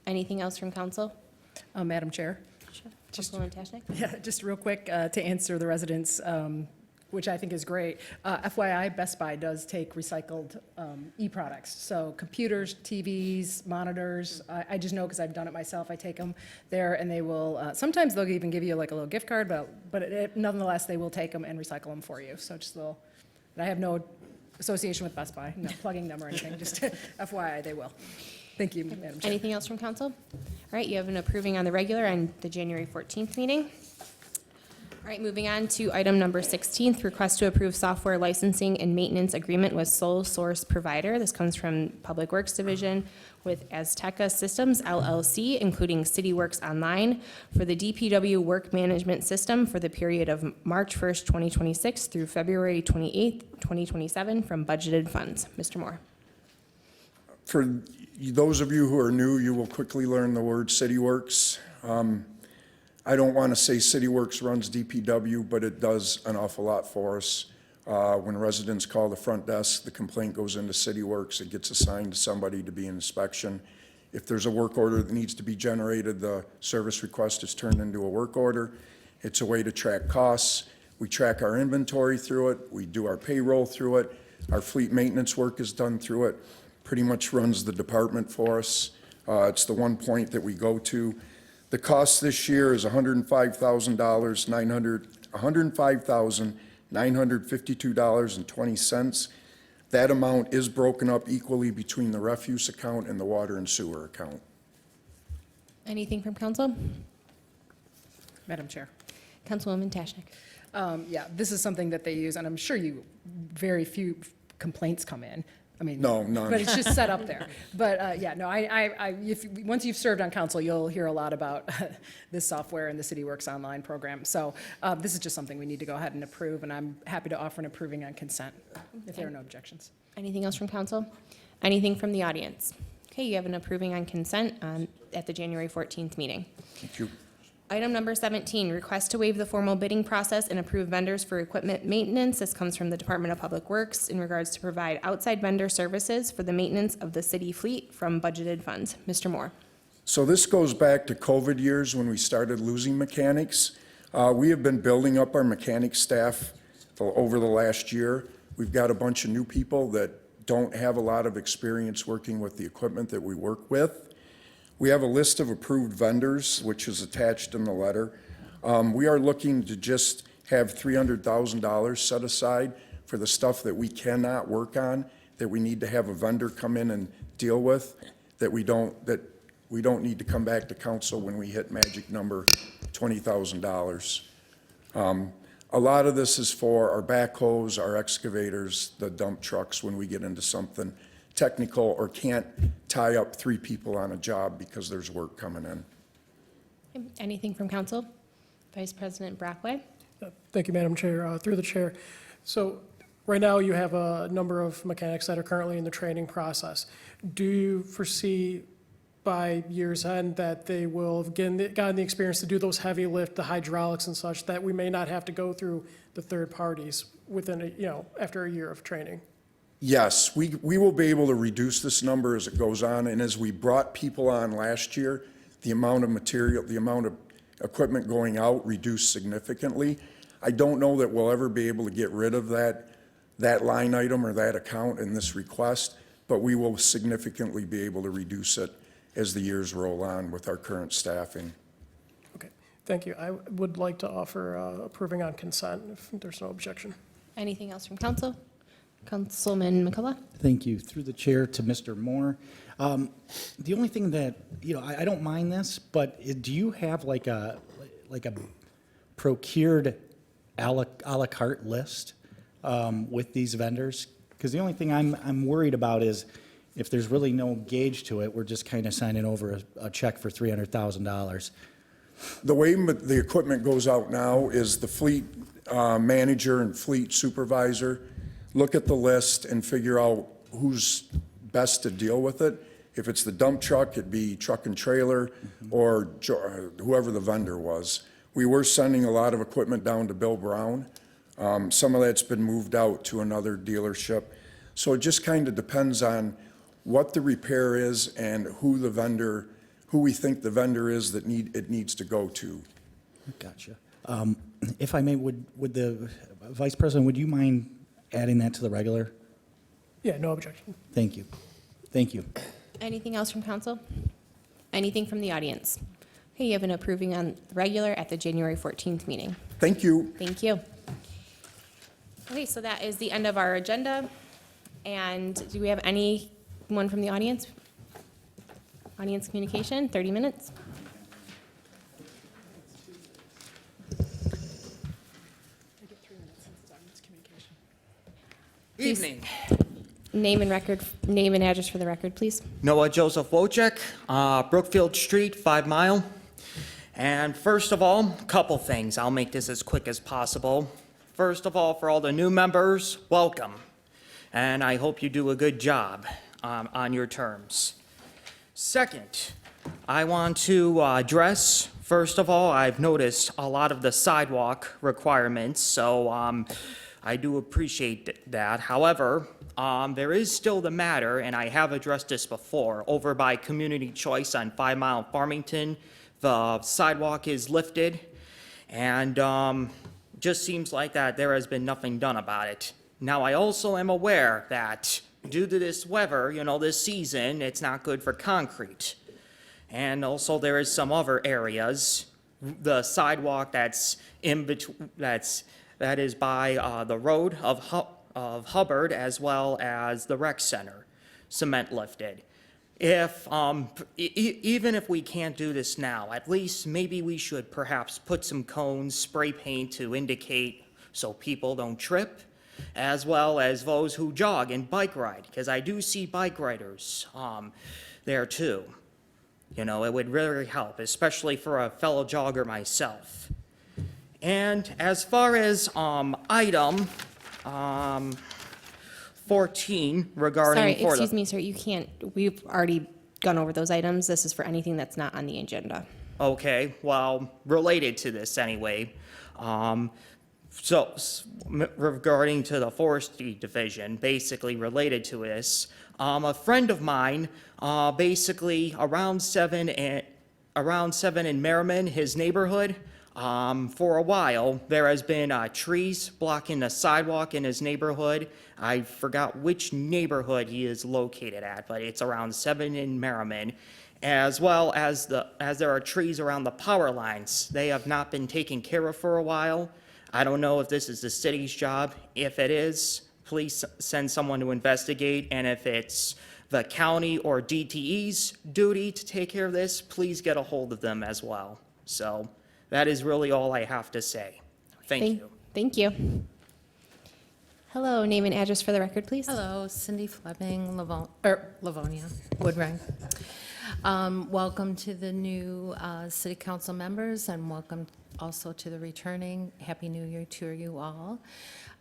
Anything else from council? Madam Chair? Sure. Councilwoman Tashnik? Yeah, just real quick to answer the residents, which I think is great. FYI, Best Buy does take recycled e-products. So computers, TVs, monitors, I just know because I've done it myself. I take them there and they will, sometimes they'll even give you like a little gift card, but nonetheless, they will take them and recycle them for you. So just a little, I have no association with Best Buy, not plugging them or anything, just FYI, they will. Thank you, Madam Chair. Anything else from council? All right, you have an approving on the regular and the January 14th meeting. All right, moving on to item number 16, request to approve software licensing and maintenance agreement with sole source provider. This comes from Public Works Division with Azteca Systems LLC, including CityWorks Online, for the DPW work management system for the period of March 1st, 2026 through February 28th, 2027 from budgeted funds. Mr. Moore. For those of you who are new, you will quickly learn the word CityWorks. I don't want to say CityWorks runs DPW, but it does an awful lot for us. When residents call the front desk, the complaint goes into CityWorks. It gets assigned to somebody to be in inspection. If there's a work order that needs to be generated, the service request is turned into a work order. It's a way to track costs. We track our inventory through it. We do our payroll through it. Our fleet maintenance work is done through it. Pretty much runs the department for us. It's the one point that we go to. The cost this year is $105,952.20. That amount is broken up equally between the refuse account and the water and sewer account. Anything from council? Madam Chair. Councilwoman Tashnik. Yeah, this is something that they use, and I'm sure very few complaints come in. I mean, no, none. But it's just set up there. But once you've served on council, you'll hear a lot about this software and the CityWorks Online program. So this is just something we need to go ahead and approve, and I'm happy to offer an approving on consent if there are no objections. Anything else from council? Anything from the audience? Okay, you have an approving on consent at the January 14th meeting. Thank you. Item number 17, request to waive the formal bidding process and approve vendors for equipment maintenance. This comes from the Department of Public Works in regards to provide outside vendor services for the maintenance of the city fleet from budgeted funds. Mr. Moore. So this goes back to COVID years when we started losing mechanics. We have been building up our mechanic staff over the last year. We've got a bunch of new people that don't have a lot of experience working with the equipment that we work with. We have a list of approved vendors, which is attached in the letter. We are looking to just have $300,000 set aside for the stuff that we cannot work on, that we need to have a vendor come in and deal with, that we don't need to come back to council when we hit magic number $20,000. A lot of this is for our backhoes, our excavators, the dump trucks when we get into something technical or can't tie up 3 people on a job because there's work coming in. Anything from council? Vice President Brockway. Thank you, Madam Chair. Through the chair. So right now you have a number of mechanics that are currently in the training process. Do you foresee by year's end that they will have gotten the experience to do those heavy lift, the hydraulics and such, that we may not have to go through the third parties within after a year of training? Yes, we will be able to reduce this number as it goes on, and as we brought people on last year, the amount of material, the amount of equipment going out reduced significantly. I don't know that we'll ever be able to get rid of that line item or that account in this request, but we will significantly be able to reduce it as the years roll on with our current staffing. Okay, thank you. I would like to offer approving on consent if there's no objection. Anything else from council? Councilman McCullough? Thank you. Through the chair to Mr. Moore. The only thing that, I don't mind this, but do you have like a procured a la carte list with these vendors? Because the only thing I'm worried about is if there's really no gauge to it, we're just kind of signing over a check for $300,000. The way the equipment goes out now is the fleet manager and fleet supervisor look at the list and figure out who's best to deal with it. If it's the dump truck, it'd be truck and trailer, or whoever the vendor was. We were sending a lot of equipment down to Bill Brown. Some of that's been moved out to another dealership. So it just kind of depends on what the repair is and who we think the vendor is that it needs to go to. Gotcha. If I may, would the Vice President, would you mind adding that to the regular? Yeah, no objection. Thank you. Thank you. Anything else from council? Anything from the audience? Okay, you have an approving on the regular at the January 14th meeting. Thank you. Thank you. Okay, so that is the end of our agenda. And do we have anyone from the audience? Audience communication, 30 minutes. Evening. Name and address for the record, please. Noah Joseph Wojcik, Brookfield Street, 5 Mile. And first of all, a couple things. I'll make this as quick as possible. First of all, for all the new members, welcome. And I hope you do a good job on your terms. Second, I want to address, first of all, I've noticed a lot of the sidewalk requirements, so I do appreciate that. However, there is still the matter, and I have addressed this before, over by Community Choice on 5 Mile Farmington. The sidewalk is lifted, and just seems like that there has been nothing done about it. Now, I also am aware that due to this weather, this season, it's not good for concrete. And also there is some other areas, the sidewalk that's in between, that is by the road of Hubbard as well as the rec center, cement lifted. If, even if we can't do this now, at least maybe we should perhaps put some cones, spray paint to indicate so people don't trip, as well as those who jog and bike ride, because I do see bike riders there too. It would really help, especially for a fellow jogger myself. And as far as item 14 regarding... Sorry, excuse me, sir, you can't, we've already gone over those items. This is for anything that's not on the agenda. Okay, well, related to this anyway. Regarding to the forestry division, basically related to this, a friend of mine, basically around 7 in Merriman, his neighborhood, for a while, there has been trees blocking the sidewalk in his neighborhood. I forgot which neighborhood he is located at, but it's around 7 in Merriman. As well as there are trees around the power lines. They have not been taken care of for a while. I don't know if this is the city's job. If it is, please send someone to investigate. And if it's the county or DTE's duty to take care of this, please get a hold of them as well. So that is really all I have to say. Thank you. Thank you. Hello, name and address for the record, please. Hello, Cindy Fleming, Livonia, Woodring. Welcome to the new city council members, and welcome also to the returning. Happy New Year to you all.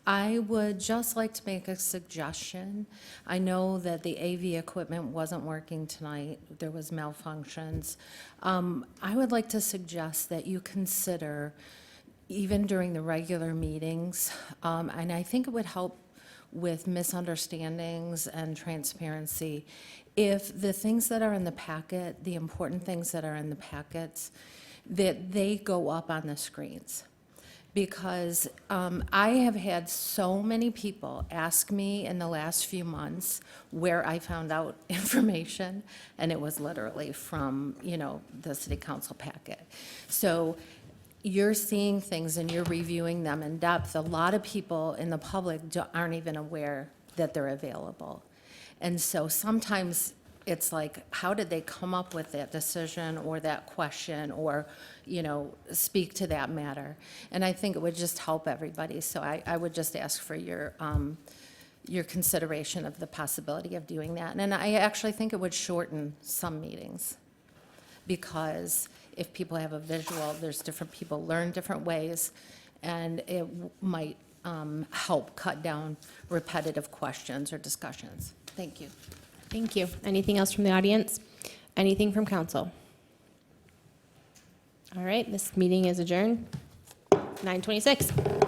I would just like to make a suggestion. I know that the AV equipment wasn't working tonight. There was malfunctions. I would like to suggest that you consider, even during the regular meetings, and I think it would help with misunderstandings and transparency, if the things that are in the packet, the important things that are in the packets, that they go up on the screens. Because I have had so many people ask me in the last few months where I found out information, and it was literally from, the city council packet. So you're seeing things and you're reviewing them in depth. A lot of people in the public aren't even aware that they're available. And so sometimes it's like, how did they come up with that decision or that question or, speak to that matter? And I think it would just help everybody. So I would just ask for your consideration of the possibility of doing that. And I actually think it would shorten some meetings, because if people have a visual, there's different people learn different ways, and it might help cut down repetitive questions or discussions. Thank you. Thank you. Anything else from the audience? Anything from council? All right, this meeting is adjourned, 9:26.